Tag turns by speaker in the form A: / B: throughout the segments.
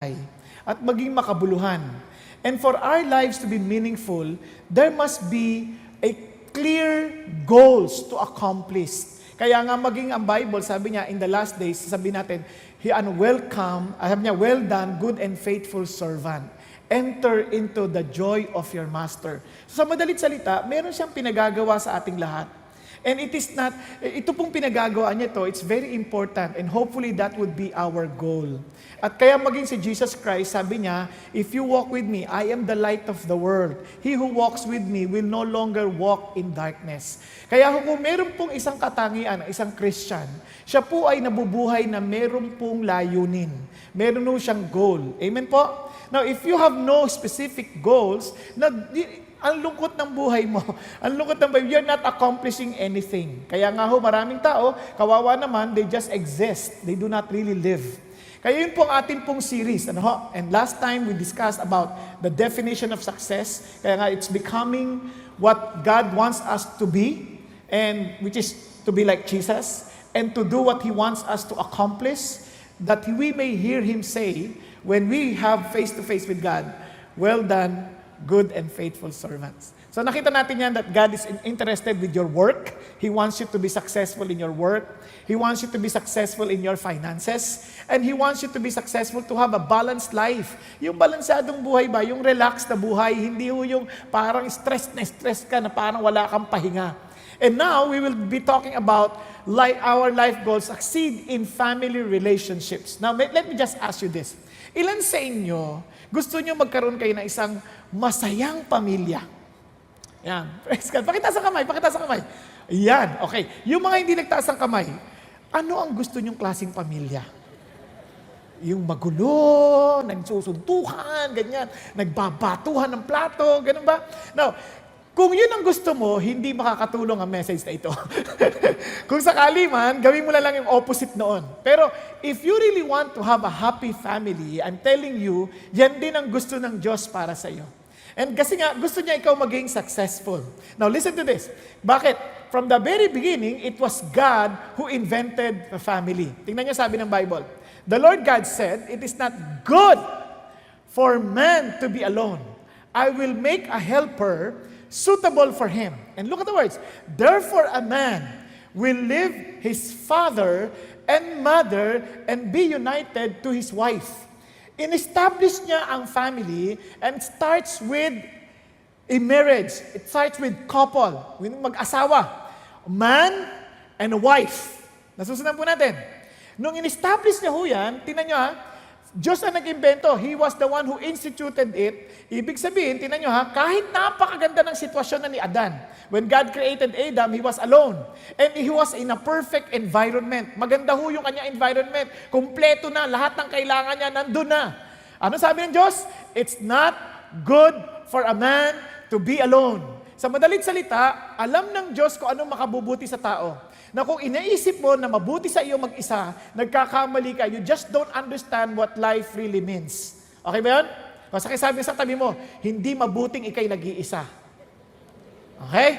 A: at maging makabuluhan. And for our lives to be meaningful, there must be a clear goals to accomplish. Kaya nga maging ang Bible, sabi niya, in the last days, sabi natin, sabi niya, well done, good and faithful servant. Enter into the joy of your master. So, sa madalit salita, meron siyang pinagagawa sa ating lahat. And ito pong pinagagawa niya to, it's very important and hopefully that would be our goal. At kaya maging si Jesus Christ, sabi niya, if you walk with me, I am the light of the world. He who walks with me will no longer walk in darkness. Kaya kung meron pong isang katangian, isang Christian, siya po ay nabubuhay na meron pong layunin. Meron po siyang goal. Amen po? Now, if you have no specific goals, ang lungkot ng buhay mo. Ang lungkot ng buhay, you're not accomplishing anything. Kaya nga ho, maraming tao, kawawa naman, they just exist. They do not really live. Kaya yun po ang ating pong series. And last time, we discussed about the definition of success. Kaya nga, it's becoming what God wants us to be, and which is to be like Jesus, and to do what He wants us to accomplish, that we may hear Him say, when we have face-to-face with God, well done, good and faithful servants. So nakita natin yan that God is interested with your work. He wants you to be successful in your work. He wants you to be successful in your finances. And He wants you to be successful to have a balanced life. Yung balansadong buhay ba? Yung relaxed na buhay. Hindi yung parang stress ka na parang wala kang pahinga. And now, we will be talking about our life goals, succeed in family relationships. Now, let me just ask you this. Ilan sa inyo gusto nyo magkaroon kayo ng isang masayang pamilya? Yan. Praise God. Pakita sa kamay. Yan. Okay. Yung mga hindi nagtaas ng kamay, ano ang gusto nyong klaseng pamilya? Yung magulo, nagsusuntukan, ganyan, nagbabatuhan ng plato, ganun ba? Now, kung yun ang gusto mo, hindi makakatulong ang message na ito. Kung sakali man, gawin mo lang yung opposite noon. Pero if you really want to have a happy family, I'm telling you, yan din ang gusto ng Diyos para sa iyo. And kasi nga, gusto niya ikaw maging successful. Now listen to this. Bakit? From the very beginning, it was God who invented the family. Tingnan niyo sabi ng Bible. The Lord God said, it is not good for man to be alone. I will make a helper suitable for him. And look at the words. Therefore, a man will leave his father and mother and be united to his wife. In-establish niya ang family and starts with a marriage. It starts with couple, with mag-asawa. Man and a wife. Nasusundan po natin. Nung in-establish niya ho yan, tingnan niyo ha, Diyos ang nag-imbento. He was the one who instituted it. Ibig sabihin, tingnan nyo ha, kahit napakaganda ng sitwasyon na ni Adan. When God created Adam, he was alone. And he was in a perfect environment. Maganda ho yung kanyang environment. Kompleto na, lahat ng kailangan niya nandun na. Ano sabi ng Diyos? It's not good for a man to be alone. Sa madalit salita, alam ng Diyos kung anong makabubuti sa tao. Na kung inaisip mo na mabuti sa iyo mag-isa, nagkakamali ka, you just don't understand what life really means. Okay ba yun? Kasi sabi sa tabi mo, hindi mabuting ikay nag-iisa. Okay?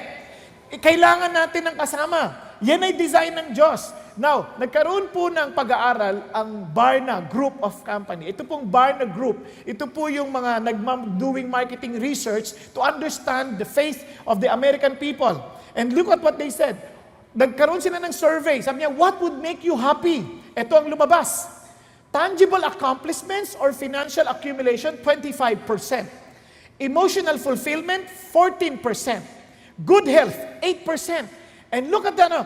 A: Kailangan natin ng kasama. Yan ay design ng Diyos. Now, nagkaroon po ng pag-aaral ang Barna Group of Company. Ito pong Barna Group, ito po yung mga doing marketing research to understand the faith of the American people. And look at what they said. Nagkaroon sila ng survey. Sabi niya, what would make you happy? Ito ang lumabas. Tangible accomplishments or financial accumulation, 25%. Emotional fulfillment, 14%. Good health, 8%. And look at that,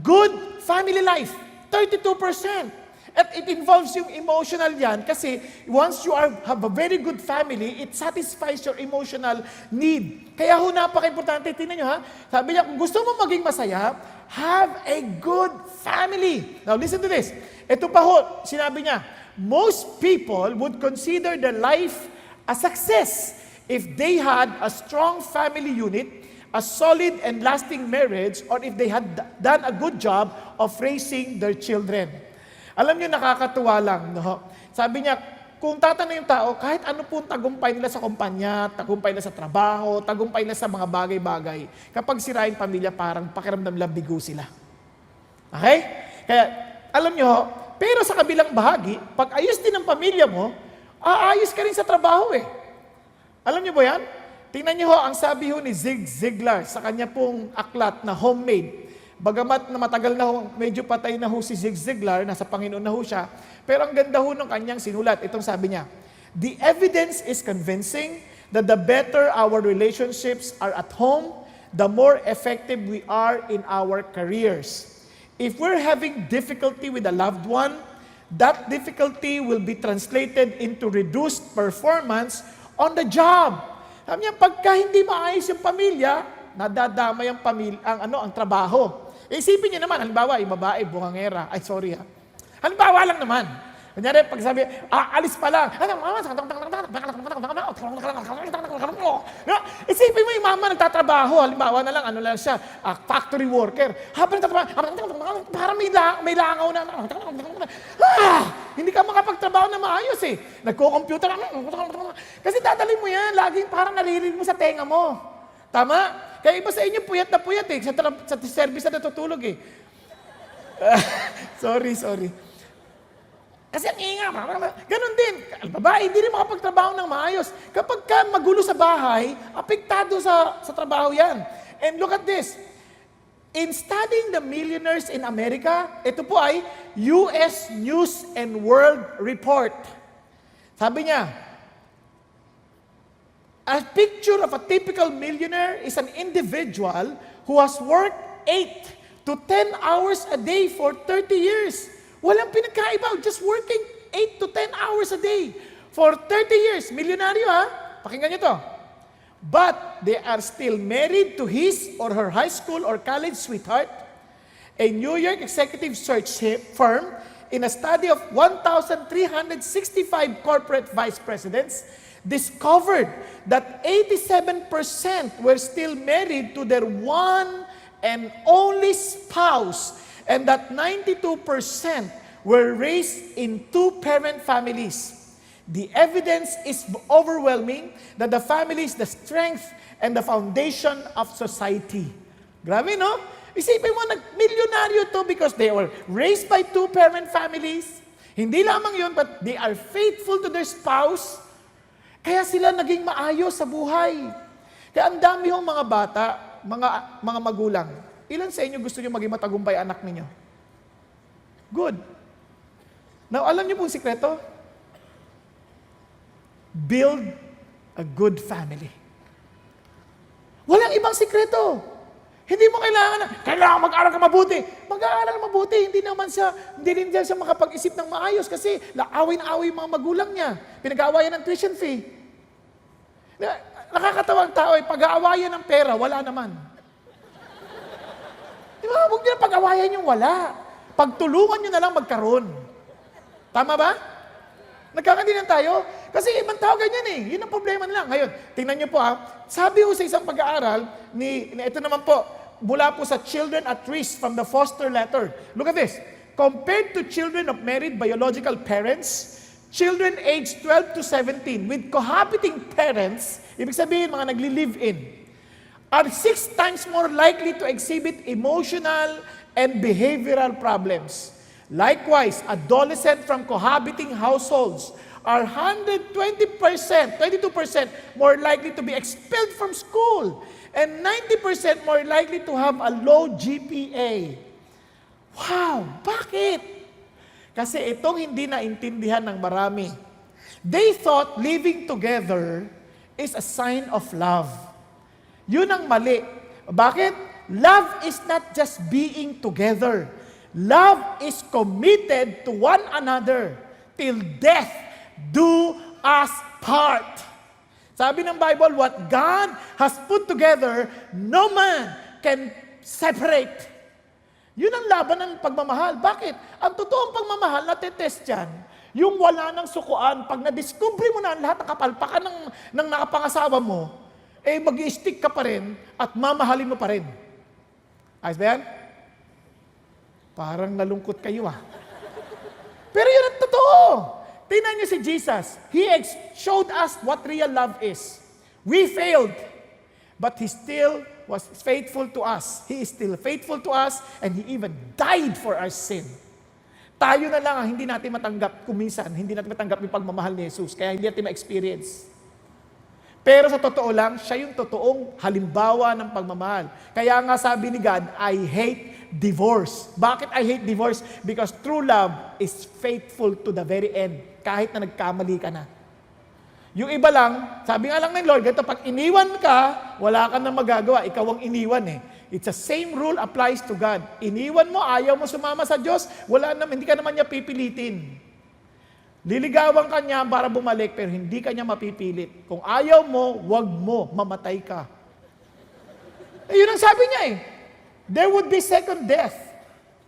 A: good family life, 32%. At it involves yung emotional yan kasi once you have a very good family, it satisfies your emotional need. Kaya ho, napaka-importante. Tingnan nyo ha. Sabi niya, kung gusto mo maging masaya, have a good family. Now listen to this. Ito pa ho, sinabi niya, most people would consider their life a success if they had a strong family unit, a solid and lasting marriage, or if they had done a good job of raising their children. Alam niyo, nakakatuwa lang. No? Sabi niya, kung tatanong yung tao, kahit ano pong tagumpay nila sa kumpanya, tagumpay nila sa trabaho, tagumpay nila sa mga bagay-bagay, kapag sira yung pamilya, parang pakiramdam lang bigo sila. Okay? Kaya, alam niyo, pero sa kabilang bahagi, pag ayos din ang pamilya mo, aayos ka rin sa trabaho eh. Alam niyo ba yan? Tingnan niyo ho, ang sabi ho ni Zig Ziglar sa kanya pong aklat na Homemade. Bagamat na matagal na ho, medyo patay na ho si Zig Ziglar, nasa Panginoon na ho siya, pero ang ganda ho ng kanyang sinulat. Itong sabi niya, "The evidence is convincing that the better our relationships are at home, the more effective we are in our careers. If we're having difficulty with a loved one, that difficulty will be translated into reduced performance on the job." Sabi niya, pagka hindi maayos yung pamilya, nadadamay ang ang trabaho. Isipin niyo naman, halimbawa, yung babae, buhangera, halimbawa lang naman. Kunyari, pag sabi, alis pa lang. Isipin mo yung mama nagtatrabaho, halimbawa na lang, siya, factory worker. Habang nagtatrabaho, parang may langaw na. Hindi ka makapagtrabaho na maayos eh. Nagko-computer. Kasi dadalhin mo yan, laging parang naririnig mo sa tenga mo. Tama? Kaya iba sa inyo, puyat na puyat eh. Sa service na natutulog eh. Sorry. Kasi ang inga, ganun din. Babae, hindi rin makapagtrabaho ng maayos. Kapag ka magulo sa bahay, apektado sa trabaho yan. And look at this. In studying the millionaires in America, ito po ay US News and World Report. Sabi niya, a picture of a typical millionaire is an individual who has worked 8 to 10 hours a day for 30 years. Walang pinagkaiba, just working 8 to 10 hours a day for 30 years. Milyonaryo ha? Pakinggan niyo to. But they are still married to his or her high school or college sweetheart. A New York executive search firm, in a study of 1,365 corporate vice presidents, discovered that 87% were still married to their one and only spouse, and that 92% were raised in two-parent families. The evidence is overwhelming that the family is the strength and the foundation of society. Grabe, no? Isipin mo, nag-milyonaryo to because they were raised by two-parent families. Hindi lamang yun, but they are faithful to their spouse. Kaya sila naging maayos sa buhay. Kaya ang dami hong mga bata, mga magulang. Ilan sa inyo gusto nyo maging matagumpay anak ninyo? Good. Now, alam niyo pong sikreto? Build a good family. Walang ibang sikreto. Hindi mo kailangan mag-aral ka mabuti. Mag-aaral mabuti, hindi rin siya makapag-isip ng maayos kasi away na away yung mga magulang niya. Pinag-aawayan ng tuition fee. Nakakatawang tao ay pag-aawayan ng pera, wala naman. Di ba? Huwag niyo na pag-awayan yung wala. Pagtulungan niyo na lang magkaroon. Tama ba? Nagkakaintindihan tayo? Kasi ibang tao ganyan eh. Yun ang problema nila. Ngayon, tingnan niyo po sabi ho sa isang pag-aaral, ito naman po, mula po sa Children at Risk from the Foster Letter. Look at this. Compared to children of married biological parents, children aged 12 to 17 with cohabiting parents, ibig sabihin mga nagli-live-in, are 6 times more likely to exhibit emotional and behavioral problems. Likewise, adolescents from cohabiting households are 122% more likely to be expelled from school and 90% more likely to have a low GPA. Wow! Bakit? Kasi itong hindi naintindihan ng marami. They thought living together is a sign of love. Yun ang mali. Bakit? Love is not just being together. Love is committed to one another till death do us part. Sabi ng Bible, what God has put together, no man can separate. Yun ang laban ng pagmamahal. Bakit? Ang totoong pagmamahal, natetest yan. Yung wala ng sukuan, pag na-discover mo na lahat ng kapalpakan ng nakapangasawa mo, mag-i-stick ka pa rin at mamahalin mo pa rin. Ayos ba yan? Parang nalungkot kayo Pero yun ang totoo. Tingnan niyo si Jesus. He showed us what real love is. We failed, but He still was faithful to us. He is still faithful to us, and He even died for our sin. Tayo na lang ang hindi natin matanggap kuminsan, hindi natin matanggap yung pagmamahal ni Jesus, kaya hindi natin ma-experience. Pero sa totoo lang, siya yung totoong halimbawa ng pagmamahal. Kaya nga sabi ni God, I hate divorce. Bakit I hate divorce? Because true love is faithful to the very end, kahit na nagkamali ka na. Yung iba lang, sabi nga lang ng Lord, ganito, pag iniwan ka, wala ka nang magagawa, ikaw ang iniwan eh. It's the same rule applies to God. Iniwan mo, ayaw mo sumama sa Diyos, wala naman, hindi ka naman niya pipilitin. Liligawan ka niya para bumalik, pero hindi ka niya mapipilit. Kung ayaw mo, wag mo, mamatay ka. Yun ang sabi niya eh. There would be second death.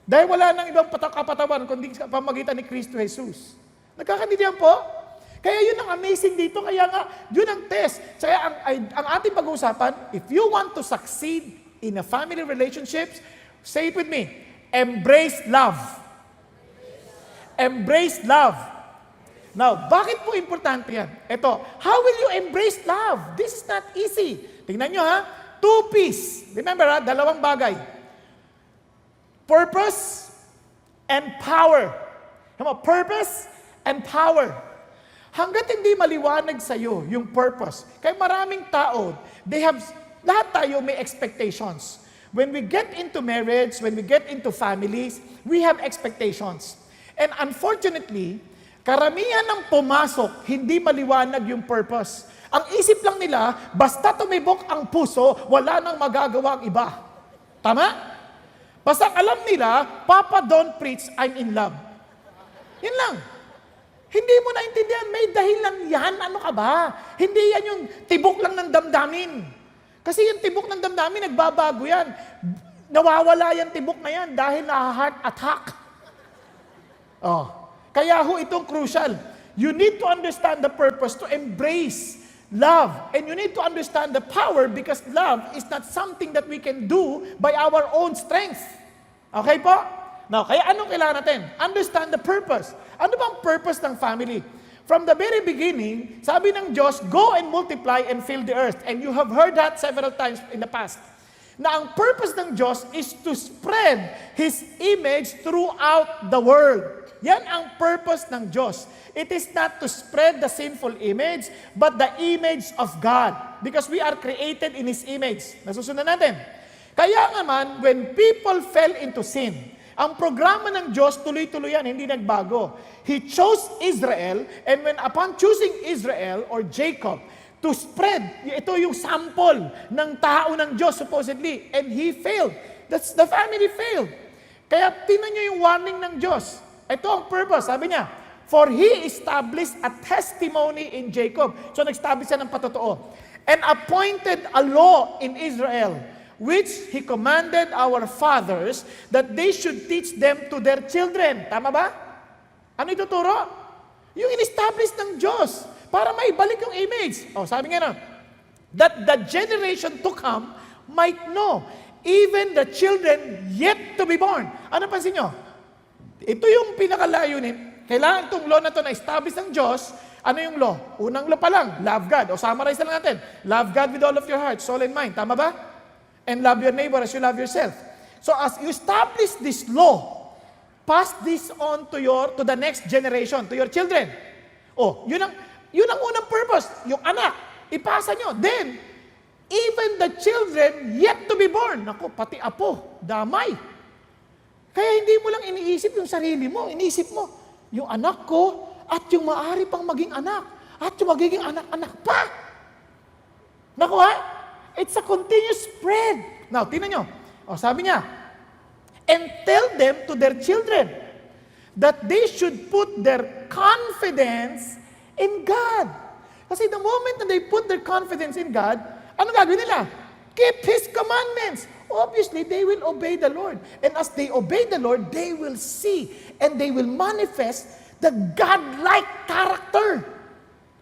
A: Dahil wala nang ibang kapatawan kundi sa pamagitan ni Kristo Jesus. Nagkakaintindihan po? Kaya yun ang amazing dito. Kaya nga, yun ang test. Kaya ang ating pag-uusapan, if you want to succeed in a family relationships, say it with me, embrace love. Embrace love. Now, bakit po importante yan? Ito, how will you embrace love? This is not easy. Tingnan nyo ha, 2 P's. Remember ha, dalawang bagay. Purpose and power. Purpose and power. Hanggat hindi maliwanag sa'yo yung purpose, kaya maraming tao, lahat tayo may expectations. When we get into marriage, when we get into families, we have expectations. And unfortunately, karamihan ng pumasok, hindi maliwanag yung purpose. Ang isip lang nila, basta tumibok ang puso, wala nang magagawa ang iba. Tama? Basta alam nila, Papa don't preach, I'm in love. Yan lang. Hindi mo naintindihan, may dahilan yan, ano ka ba? Hindi yan yung tibok lang ng damdamin. Kasi yung tibok ng damdamin, nagbabago yan. Nawawala yan tibok na yan dahil na-heart attack. Kaya itong crucial. You need to understand the purpose to embrace love. And you need to understand the power because love is not something that we can do by our own strength. Okay po? Now, kaya anong kailangan natin? Understand the purpose. Ano bang purpose ng family? From the very beginning, sabi ng Diyos, go and multiply and fill the earth. And you have heard that several times in the past. Na ang purpose ng Diyos is to spread His image throughout the world. Yan ang purpose ng Diyos. It is not to spread the sinful image, but the image of God. Because we are created in His image. Nasusunod natin. Kaya naman, when people fell into sin, ang programa ng Diyos, tuloy-tuloy yan, hindi nagbago. He chose Israel, and when upon choosing Israel, or Jacob, to spread, ito yung sample ng tao ng Diyos, supposedly, and he failed. The family failed. Kaya tingnan nyo yung warning ng Diyos. Ito ang purpose, sabi niya, for He established a testimony in Jacob. So nag-establish siya ng patotoo. And appointed a law in Israel, which He commanded our fathers that they should teach them to their children. Tama ba? Ano ituturo? Yung in-establish ng Diyos para maibalik yung image. Sabi nga na, that the generation to come might know, even the children yet to be born. Ano pansin nyo? Ito yung pinakalayunin. Kailangan itong law na ito na establish ng Diyos. Ano yung law? Unang law pa lang, love God. Summarize na lang natin. Love God with all of your heart, soul, and mind. Tama ba? And love your neighbor as you love yourself. So as you establish this law, pass this on to the next generation, to your children. Yun ang unang purpose. Yung anak, ipasa nyo. Then, even the children yet to be born. Naku, pati apo, damay. Kaya hindi mo lang iniisip yung sarili mo. Iniisip mo, yung anak ko at yung maaari pang maging anak. At yung magiging anak-anak pa. Naku ha? It's a continuous spread. Now, tingnan nyo. Sabi niya, and tell them to their children that they should put their confidence in God. Kasi the moment that they put their confidence in God, ano gagawin nila? Keep His commandments. Obviously, they will obey the Lord. And as they obey the Lord, they will see and they will manifest the God-like character.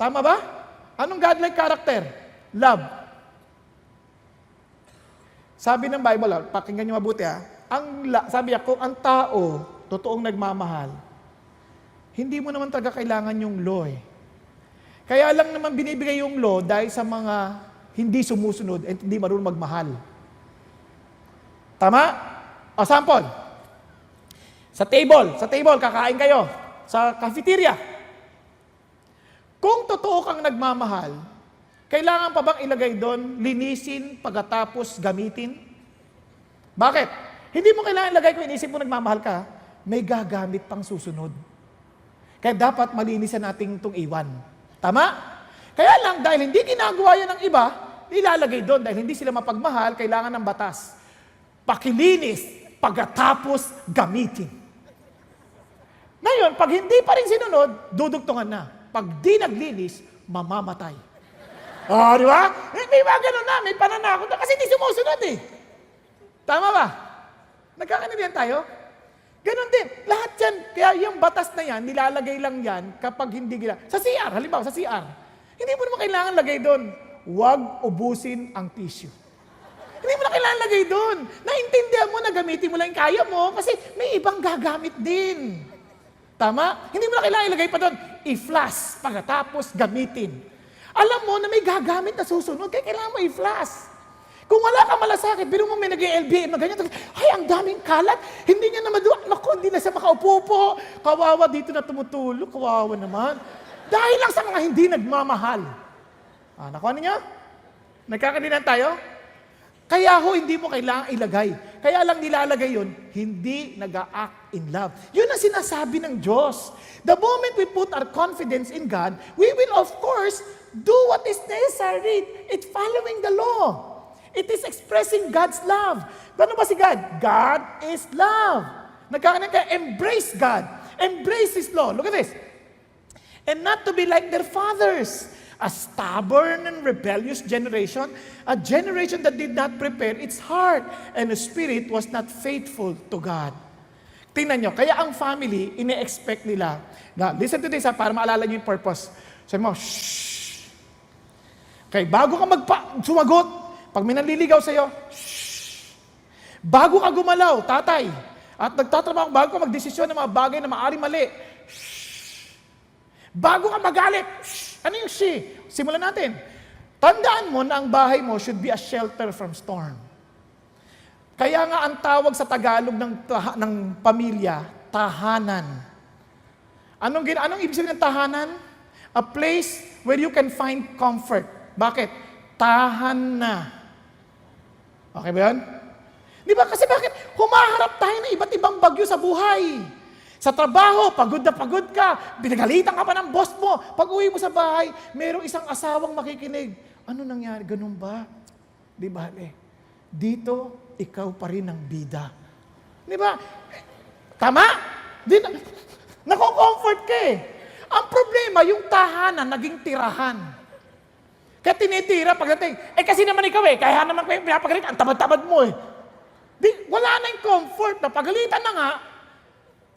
A: Tama ba? Anong God-like character? Love. Sabi ng Bible, pakinggan nyo mabuti sabi niya, kung ang tao, totoong nagmamahal, hindi mo naman talaga kailangan yung law eh. Kaya lang naman binibigay yung law dahil sa mga hindi sumusunod at hindi marunong magmahal. Tama? Sample. Sa table, kakain kayo. Sa cafeteria. Kung totoo kang nagmamahal, kailangan pa bang ilagay doon, linisin, pagkatapos gamitin? Bakit? Hindi mo kailangan ilagay kung inisip mo nagmamahal ka, may gagamit pang susunod. Kaya dapat malinisan natin itong iwan. Tama? Kaya lang, dahil hindi ginagawa yan ng iba, ilalagay doon dahil hindi sila mapagmahal, kailangan ng batas. Pakilinis, pagkatapos gamitin. Ngayon, pag hindi pa rin sinunod, dudugtungan na. Pag di naglinis, mamamatay. Di ba? May mga ganun na, may pananakot na kasi di sumusunod eh. Tama ba? Nagkakaintindihan tayo? Ganon din. Lahat yan. Kaya yung batas na yan, nilalagay lang yan kapag hindi gila. Sa CR, halimbawa sa CR, hindi mo naman kailangan lagay doon, huwag ubusin ang tissue. Hindi mo na kailangan lagay doon. Naintindihan mo na gamitin mo lang yung kaya mo kasi may ibang gagamit din. Tama? Hindi mo na kailangan ilagay pa doon, i-flash pagkatapos gamitin. Alam mo na may gagamit na susunod, kaya kailangan mo i-flash. Kung wala ka malasakit, biro mo may nag-LBM na ganyan, ay, ang daming kalat, hindi niya na maduwa, naku, hindi na siya makaupo-upo, kawawa dito na tumutulog, kawawa naman. Dahil lang sa mga hindi nagmamahal. Nakuha niyo? Nagkakaintindihan tayo? Kaya hindi mo kailangang ilagay. Kaya lang nilalagay yun, hindi nag-a-act in love. Yun ang sinasabi ng Diyos. The moment we put our confidence in God, we will of course do what is necessary. It's following the law. It is expressing God's love. Ano ba si God? God is love. Nagkakaroon ka, embrace God. Embrace His law. Look at this. And not to be like their fathers, a stubborn and rebellious generation, a generation that did not prepare its heart, and the spirit was not faithful to God. Tingnan nyo, kaya ang family, ine-expect nila. Now, listen to this para maalala nyo yung purpose. Sabi mo, shh. Okay, bago ka sumagot, pag may nanliligaw sa'yo, shh. Bago ka gumalaw, tatay, at nagtatrabaho, bago ka magdesisyon ng mga bagay na maaaring mali, shh. Bago ka magalit, shh. Ano yung she? Simulan natin. Tandaan mo na ang bahay mo should be a shelter from storm. Kaya nga ang tawag sa Tagalog ng pamilya, tahanan. Anong ibig sabihin ng tahanan? A place where you can find comfort. Bakit? Tahan na. Okay ba yun? Di ba? Kasi bakit? Humaharap tayo ng iba't ibang bagyo sa buhay. Sa trabaho, pagod na pagod ka, binagalitan ka pa ng boss mo. Pag uwi mo sa bahay, mayroong isang asawang makikinig. Ano nangyari? Ganun ba? Di ba? Dito, ikaw pa rin ang bida. Di ba? Tama? Nako-comfort ka eh. Ang problema, yung tahanan, naging tirahan. Kaya tinitira pagdating, kasi naman ikaw kaya naman kayo pinapagalit, ang tamad-tamad mo wala na yung comfort na pagalitan na nga,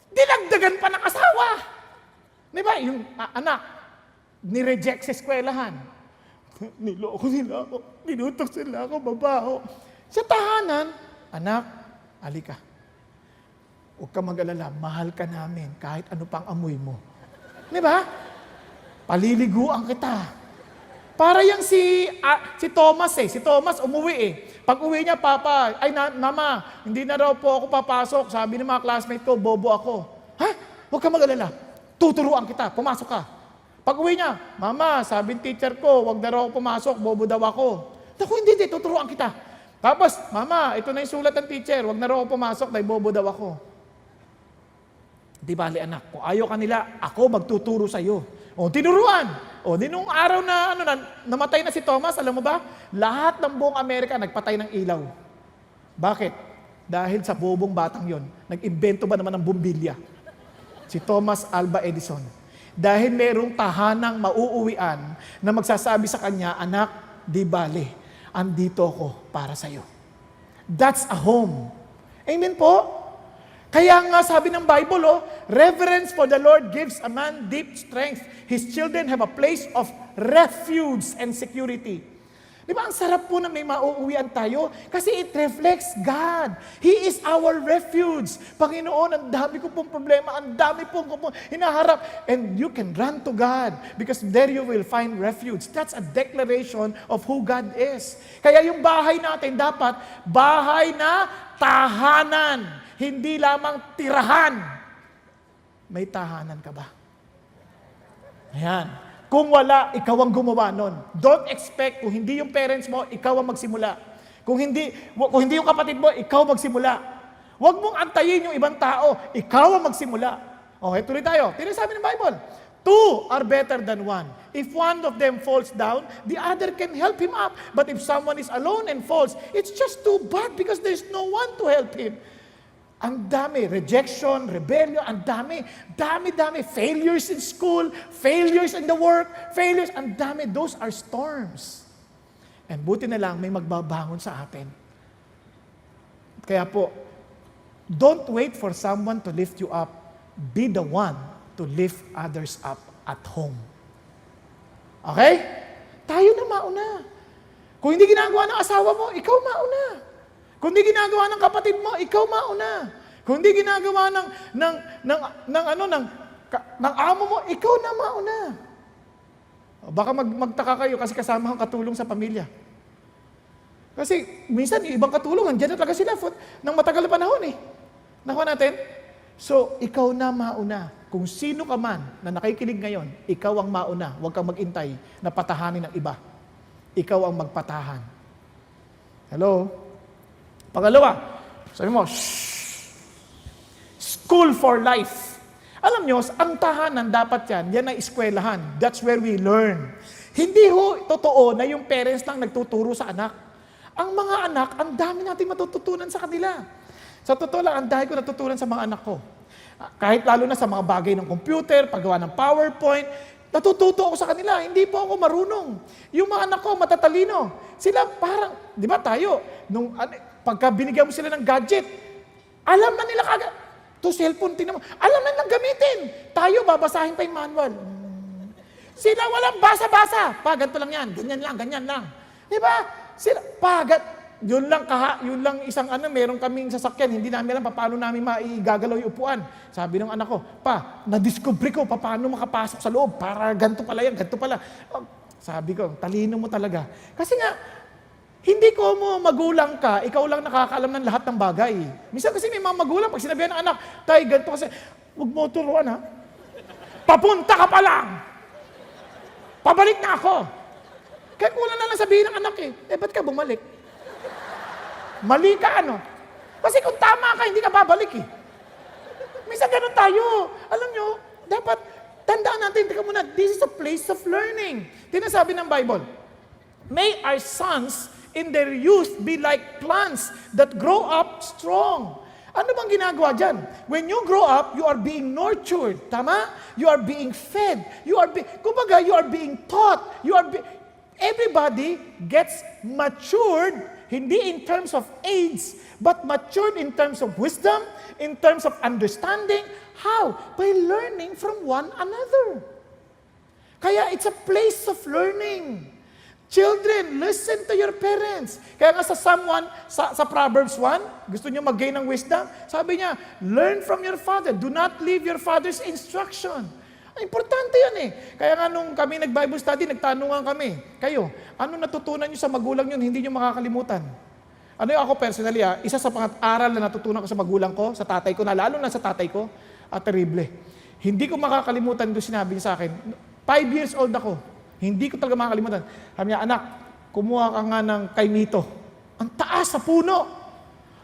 A: dinagdagan pa ng asawa. Di ba? Yung anak, nireject sa eskwelahan. Niloko nila ako, ninutok sila ako, babaho. Sa tahanan, anak, alika. Huwag ka mag-alala, mahal ka namin kahit ano pang amoy mo. Di ba? Paliliguan kita. Para yang si Thomas si Thomas umuwi Pag uwi niya, Papa, Mama, hindi na raw po ako papasok. Sabi ng mga classmate ko, bobo ako. Ha? Huwag ka mag-alala. Tuturuan kita, pumasok ka. Pag uwi niya, Mama, sabi ng teacher ko, huwag na raw ako pumasok, bobo daw ako. Naku, hindi, tuturuan kita. Tapos, Mama, ito na yung sulat ng teacher, huwag na raw ako pumasok, dahil bobo daw ako. Di bali anak, kung ayaw kanila, ako magtuturo sa'yo. Tinuruan. Di nung araw na namatay na si Thomas, alam mo ba? Lahat ng buong Amerika nagpatay ng ilaw. Bakit? Dahil sa bobong batang yon, nag-imbento ba naman ng bumbilya? Si Thomas Alva Edison. Dahil merong tahanang mauuwian na magsasabi sa kanya, anak, di bale, andito ako para sa'yo. That's a home. Amen po? Kaya nga sabi ng Bible, reverence for the Lord gives a man deep strength. His children have a place of refuge and security. Di ba ang sarap po na may mauuwian tayo? Kasi it reflects God. He is our refuge. Panginoon, ang dami ko pong problema, ang dami pong hinaharap. And you can run to God because there you will find refuge. That's a declaration of who God is. Kaya yung bahay natin dapat bahay na tahanan. Hindi lamang tirahan. may tahanan ka ba? Ayan. Kung wala, ikaw ang gumawa nun. Don't expect, kung hindi yung parents mo, ikaw ang magsimula. Kung hindi yung kapatid mo, ikaw magsimula. Huwag mong antayin yung ibang tao, ikaw ang magsimula. Okay, tuloy tayo. Tingnan sabi ng Bible. Two are better than one. If one of them falls down, the other can help him up. But if someone is alone and falls, it's just too bad because there's no one to help him. Ang dami, rejection, rebellion, ang dami, dami, failures in school, failures in the work, failures, ang dami, those are storms. And buti na lang may magbabangon sa atin. Kaya po, don't wait for someone to lift you up, be the one to lift others up at home. Okay? Tayo na mauna. Kung hindi ginagawa ng asawa mo, ikaw mauna. Kung hindi ginagawa ng kapatid mo, ikaw mauna. Kung hindi ginagawa ng amo mo, ikaw na mauna. Baka magtaka kayo kasi kasama kang katulong sa pamilya. Kasi minsan yung ibang katulong, nandiyan na talaga sila ng matagal na panahon eh. Nakuha natin? So, ikaw na mauna. Kung sino ka man na nakikinig ngayon, ikaw ang mauna. Huwag kang magintay na patahanin ng iba. Ikaw ang magpatahan. Hello? Pangalawa, sabi mo, school for life. Alam nyo, ang tahanan dapat yan ay eskwelahan. That's where we learn. Hindi ho totoo na yung parents lang nagtuturo sa anak. Ang mga anak, ang dami natin matututunan sa kanila. Sa totoo lang, ang dami ko natutunan sa mga anak ko. Kahit lalo na sa mga bagay ng computer, paggawa ng PowerPoint, natututo ako sa kanila. Hindi po ako marunong. Yung mga anak ko, matatalino. Sila parang, di ba tayo, pagka binigyan mo sila ng gadget, alam na nila kagad. To cellphone, tingnan mo, alam na nilang gamitin. Tayo, babasahin pa yung manual. Sila walang basa-basa. Ganito lang yan. Ganyan lang. Di ba? Sila, yun lang isang meron kaming sasakyan, hindi namin alam paano namin maigagalaw yung upuan. Sabi ng anak ko, na-discover ko paano makapasok sa loob, para ganito pala yan, ganito pala. Sabi ko, talino mo talaga. Kasi nga, hindi ko mo magulang ka, ikaw lang nakakaalam ng lahat ng bagay. Minsan kasi may mga magulang, pag sinabihan ng anak, tay, ganito kasi, huwag mo turuan ha. Papunta ka pa lang! Pabalik na ako! Kaya kulang na lang sabihin ng anak ba't ka bumalik? Mali ka Kasi kung tama ka, hindi ka babalik Minsan ganun tayo. Alam nyo, dapat tandaan natin, teka muna, this is a place of learning. Tinasabi ng Bible, may our sons in their youth be like plants that grow up strong. Ano bang ginagawa dyan? When you grow up, you are being nurtured. Tama? You are being fed. You are being taught. Everybody gets matured, hindi in terms of age, but matured in terms of wisdom, in terms of understanding. How? By learning from one another. Kaya it's a place of learning. Children, listen to your parents. Kaya nga sa Psalm 1, sa Proverbs 1, gusto niyo mag-gain ng wisdom? Sabi niya, learn from your father. Do not leave your father's instruction. Importante yan Kaya nga nung kami nag-Bible study, nagtanungan kami, kayo, ano natutunan niyo sa magulang yun, hindi niyo makakalimutan? Ano yung ako personally isa sa aral na natutunan ko sa magulang ko, sa tatay ko, lalo na sa tatay ko, terrible. Hindi ko makakalimutan doon sinabi niya sa akin. 5 years old ako. Hindi ko talaga makakalimutan. Sabi niya, anak, kumuha ka nga ng kaimito. Ang taas sa puno.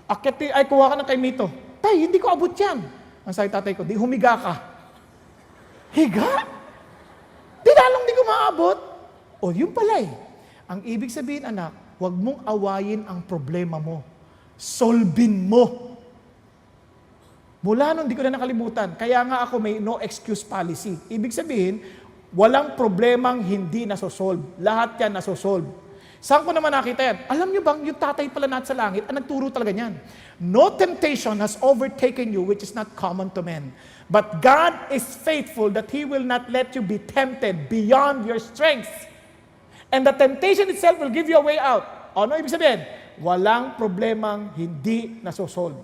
A: Kuha ka ng kaimito. Tay, hindi ko abot yan. Ang sabi tatay ko, di humiga ka. Higa? Di lalong di ko maabot. Yun pala Ang ibig sabihin, anak, huwag mong awayin ang problema mo. Solvin mo. Mula nun, di ko na nakalimutan. Kaya nga ako may no excuse policy. Ibig sabihin, walang problemang hindi nasosolve. Lahat yan nasosolve. Saan ko naman nakita yan? Alam nyo bang, yung tatay pala natin sa langit, ang nagturo talaga niyan. No temptation has overtaken you which is not common to men. But God is faithful that He will not let you be tempted beyond your strength. And the temptation itself will give you a way out. Ano ibig sabihin? Walang problemang hindi nasosolve.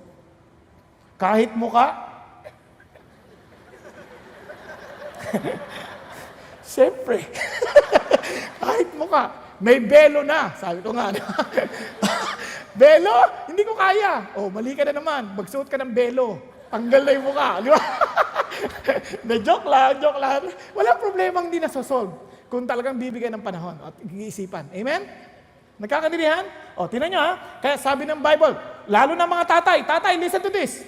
A: Kahit mukha, siyempre, kahit mukha, may belo na. Sabi ko nga, belo? Hindi ko kaya. Mali ka na naman. Magsuot ka ng belo. Tanggal na yung mukha. Di ba? Joke lang, joke lang. Walang problemang hindi nasosolve kung talagang bibigyan ng panahon at iisipan. Amen? Nagkakaintindihan? O, tinan nyo ha. Kaya sabi ng Bible, lalo na mga tatay, listen to this.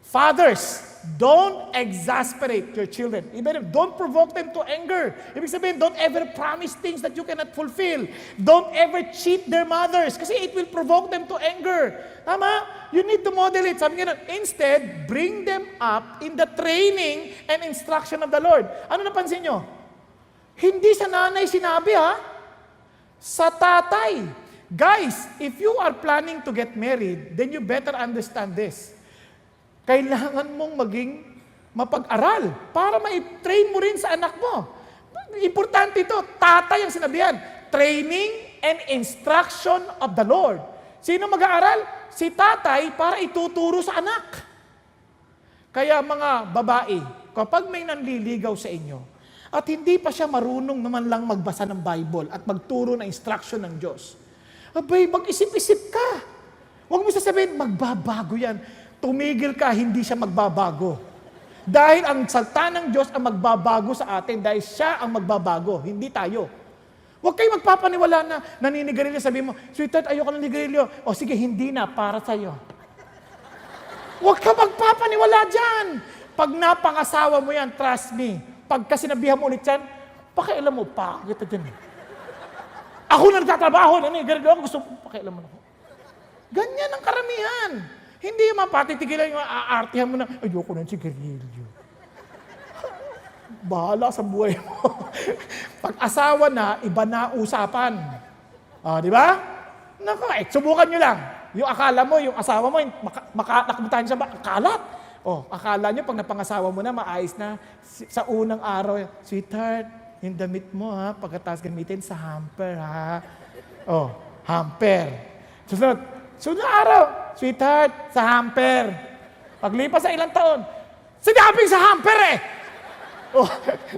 A: Fathers, don't exasperate your children. Even don't provoke them to anger. Ibig sabihin, don't ever promise things that you cannot fulfill. Don't ever cheat their mothers kasi it will provoke them to anger. Tama? You need to model it. Sabi nga, instead, bring them up in the training and instruction of the Lord. Ano napansin nyo? Hindi sa nanay sinabi ha, sa tatay. Guys, if you are planning to get married, then you better understand this. Kailangan mong maging mapag-aral para ma-train mo rin sa anak mo. Importante ito, tatay ang sinabihan. Training and instruction of the Lord. Sino mag-aaral? Si tatay para ituturo sa anak. Kaya mga babae, kapag may nanliligaw sa inyo, at hindi pa siya marunong naman lang magbasa ng Bible at magturo ng instruction ng Diyos, abay, mag-isip-isip ka. Huwag mo sasabihin, magbabago yan. Tumigil ka, hindi siya magbabago. Dahil ang salita ng Diyos ang magbabago sa atin, dahil siya ang magbabago, hindi tayo. Huwag kayo magpapaniwala na naninigarilyo, sabihin mo, sweetheart, ayoko ng nigarilyo. O sige, hindi na, para sa'yo. Huwag ka magpapaniwala dyan. Pag napangasawa mo yan, trust me, pagka sinabihan mo ulit yan, pakialam mo, pakita dyan. Ako na nagtatrabaho, naninigarilyo ako, gusto mo, pakialam mo na ako. Ganyan ang karamihan. Hindi mapatitigilan yung aartihan mo na, ayoko ng sigarilyo. Bahala sa buhay mo. Pag-asawa na, iba na usapan. Di ba? Naku, subukan nyo lang. Yung akala mo, yung asawa mo, nakabutahan siya ba? Kalat. Akala nyo, pag napangasawa mo na, maayos na. Sa unang araw, sweetheart, yung damit mo ha, pagkatapos gamitin sa hamper ha. Hamper. Sunod na araw, sweetheart, sa hamper. Paglipas sa ilang taon, sinabing sa hamper eh!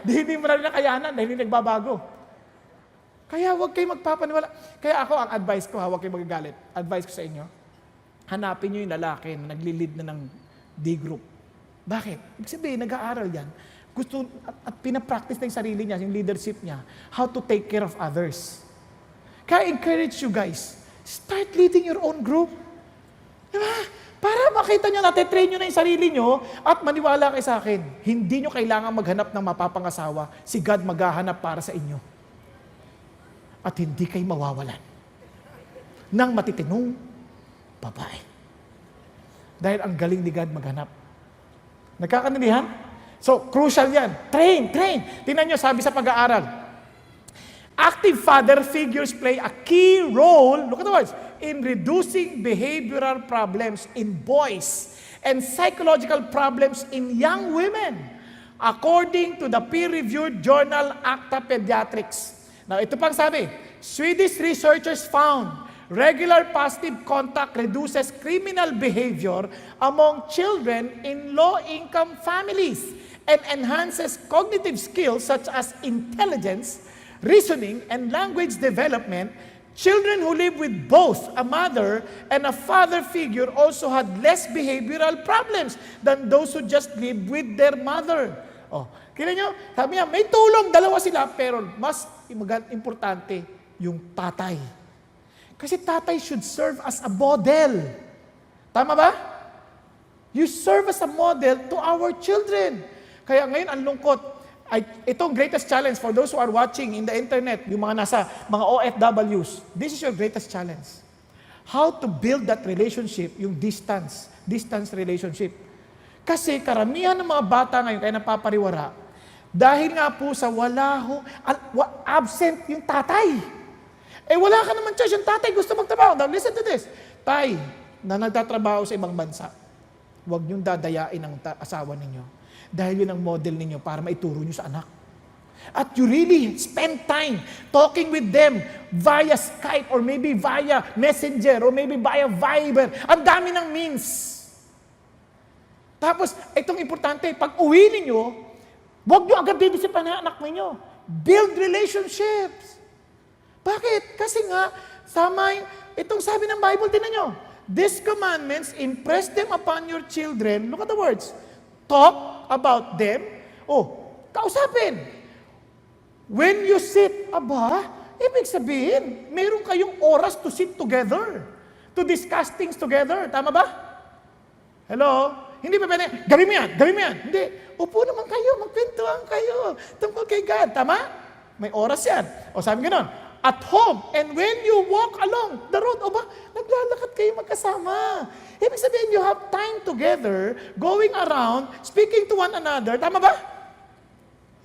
A: Hindi mo na rin nakayanan dahil hindi nagbabago. Kaya huwag kayo magpapaniwala. Kaya ako, ang advice ko, huwag kayo magagalit. Advice ko sa inyo, hanapin nyo yung lalaki na nagli-lead na ng D-group. Bakit? Ibig sabihin, nag-aaral yan. Gusto, at pinapractice na yung sarili niya, yung leadership niya, how to take care of others. Kaya encourage you guys, start leading your own group. Diba? Para makita nyo, natitrain nyo na yung sarili nyo at maniwala kayo sa akin. Hindi nyo kailangan maghanap ng mapapangasawa. Si God maghahanap para sa inyo. At hindi kayo mawawalan ng matitinong babae. Dahil ang galing ni God maghanap. Nagkakaintindihan? So, crucial yan. Train. Tingnan nyo, sabi sa pag-aaral, active father figures play a key role, look at the words, in reducing behavioral problems in boys and psychological problems in young women, according to the peer-reviewed journal Acta Pediatrics. Now, ito pang sabi, Swedish researchers found regular positive contact reduces criminal behavior among children in low-income families and enhances cognitive skills such as intelligence, reasoning, and language development. Children who live with both a mother and a father figure also had less behavioral problems than those who just live with their mother. Kaya nyo, sabi niya, may tulong, dalawa sila, pero mas importante yung tatay. Kasi tatay should serve as a model. Tama ba? You serve as a model to our children. Kaya ngayon, ang lungkot, itong greatest challenge for those who are watching in the internet, yung mga nasa mga OFWs, this is your greatest challenge. How to build that relationship, yung distance relationship. Kasi karamihan ng mga bata ngayon, kaya napapariwara, dahil nga po sa absent yung tatay. Wala ka naman choice, yung tatay gusto magtrabaho. Now listen to this. Tay, na nagtatrabaho sa ibang bansa, huwag niyong dadayain ang asawa ninyo. Dahil yun ang model ninyo para maituro nyo sa anak. At you really spend time talking with them via Skype or maybe via Messenger or maybe via Viber. Ang dami ng means. Tapos, itong importante, pag uwi ninyo, huwag nyo agad didisipan na anak ninyo. Build relationships. Bakit? Kasi nga, itong sabi ng Bible, tinan nyo, these commandments, impress them upon your children. Look at the words. Talk about them, kausapin. When you sit, ibig sabihin, meron kayong oras to sit together, to discuss things together. Tama ba? Hello? Hindi ba pwede, gawin mo yan. Hindi. Upo naman kayo, magkwentuhan kayo tungkol kay God. Tama? May oras yan. O sabi gano'n, at home, and when you walk along the road, naglalakad kayo magkasama. Ibig sabihin, you have time together, going around, speaking to one another. Tama ba?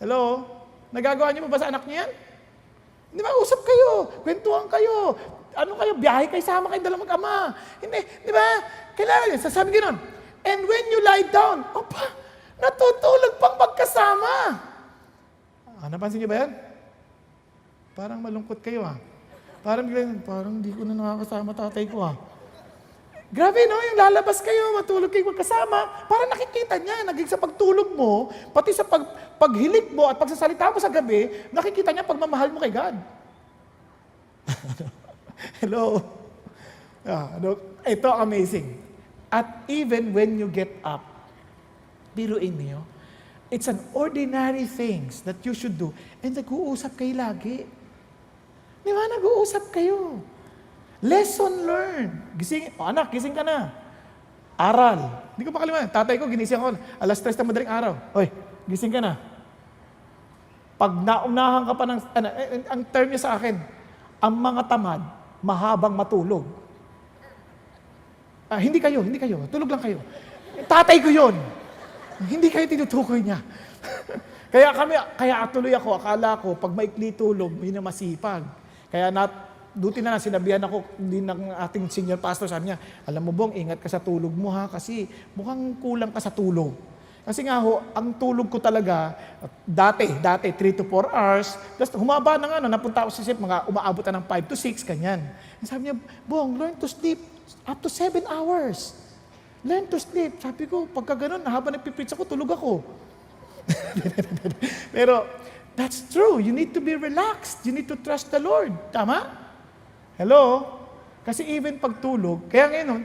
A: Hello? Nagagawa niyo ba sa anak niyo yan? Hindi ba? Usap kayo, kwentuhan kayo. Ano kayo, biyahe kayo, sama kayo, dalang mag-ama. Hindi, di ba? Kailangan yun. Sasabi gano'n, and when you lie down, natutulog pang magkasama. Napansin niyo ba yan? Parang malungkot kayo Parang hindi ko na nakakasama tatay ko Grabe no, yung lalabas kayo, matulog kayo magkasama, para nakikita niya, naging sa pagtulog mo, pati sa paghilik mo at pagsasalita mo sa gabi, nakikita niya pagmamahal mo kay God. Hello? Ito amazing. At even when you get up, biruin niyo, it's an ordinary things that you should do, and nag-uusap kayo lagi. Di ba, nag-uusap kayo. Lesson learned. Anak, gising ka na. Aral. Hindi ko makalimutan. Tatay ko, ginising ako. 3:00 na madaling araw. Hoy, gising ka na. Pag naunahan ka pa ng, ang term niya sa akin, ang mga tamad, mahabang matulog. Hindi kayo. Tulog lang kayo. Tatay ko yun. Hindi kayo tinutukoy niya. Kaya tuloy ako, akala ko, pag maikli tulog, yun na masipag. Kaya duti na sinabihan ako din ng ating senior pastor, sabi niya, alam mo Bong, ingat ka sa tulog mo kasi mukhang kulang ka sa tulog. Kasi nga ang tulog ko talaga, dati 3 to 4 hours, tapos humaba na napunta ako sa mga umaabot na ng 5 to 6, kanyan. Sabi niya, Bong, learn to sleep up to 7 hours. Learn to sleep. Sabi ko, pagka ganun, habang nagpipreach ako, tulog ako. Pero, that's true. You need to be relaxed. You need to trust the Lord. Tama? Hello? Kasi even pagtulog, kaya ngayon,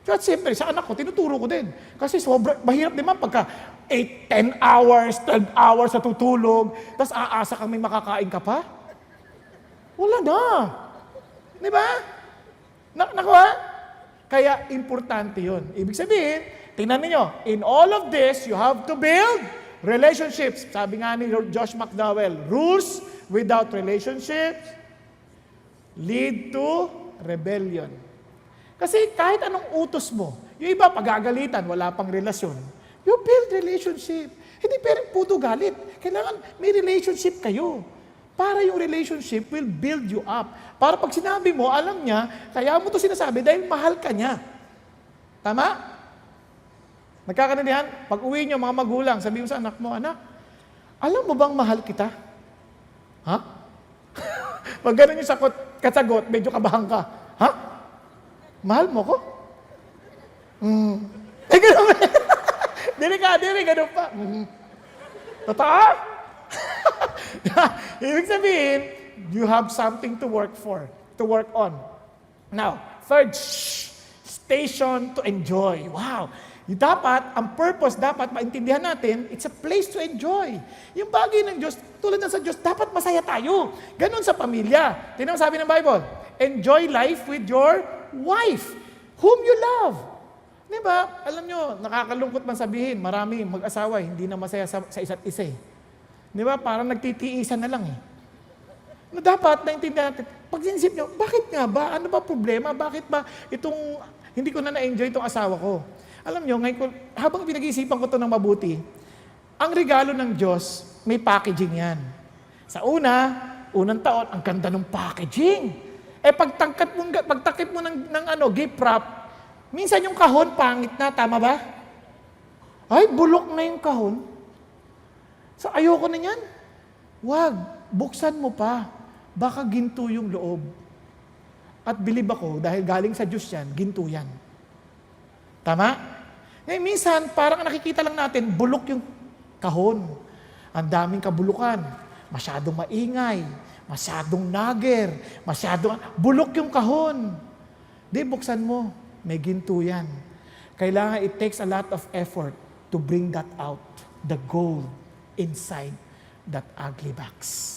A: at siyempre, sa anak ko, tinuturo ko din. Kasi mahirap naman pagka 8, 10 hours, 12 hours sa tutulog, tapos aasa kang may makakain ka pa. Wala na. Di ba? Nakuha? Kaya importante yun. Ibig sabihin, tingnan niyo, in all of this, you have to build relationships. Sabi nga ni Josh McDowell, rules without relationships lead to rebellion. Kasi kahit anong utos mo, yung iba pagagalitan, wala pang relasyon, you build relationship. Hindi pwedeng puto galit. Kailangan may relationship kayo. Para yung relationship will build you up. Para pag sinabi mo, alam niya, kaya mo to sinasabi dahil mahal ka niya. Tama? Nagkakaintindihan? Pag uwi niyo, mga magulang, sabihin mo sa anak mo, anak, alam mo bang mahal kita? Pag ganun yung kasagot, medyo kabahan ka. Mahal mo ko? Ganun. Dili, ganun pa. Totoo? Ibig sabihin, you have something to work on. Now, third, station to enjoy. Wow! Ang purpose dapat maintindihan natin, it's a place to enjoy. Yung bagay ng Diyos, tulad ng sa Diyos, dapat masaya tayo. Ganon sa pamilya. Tingnan mo sabi ng Bible, enjoy life with your wife, whom you love. Di ba? Alam nyo, nakakalungkot man sabihin, marami mag-asawa, hindi na masaya sa isa't isa. Di ba? Parang nagtitiisan na lang Na dapat naintindihan natin, pag sinisip nyo, bakit nga ba? Ano ba problema? Bakit ba hindi ko na na-enjoy itong asawa ko? Alam nyo, ngayon, habang pinag-iisipan ko ito ng mabuti, ang regalo ng Diyos, may packaging yan. Sa unang taon, ang ganda ng packaging. Pagtakip mo ng gift wrap, minsan yung kahon, pangit na, tama ba? Ay, bulok na yung kahon. So, ayoko na yan. Wag, buksan mo pa. Baka ginto yung loob. At bilib ako, dahil galing sa Diyos yan, ginto yan. Tama? Ngayon, minsan, parang nakikita lang natin, bulok yung kahon. Ang daming kabulukan. Masyadong maingay. Masyadong nager. Bulok yung kahon. Di, buksan mo. May ginto yan. Kailangan, it takes a lot of effort to bring that out. the gold inside that ugly box.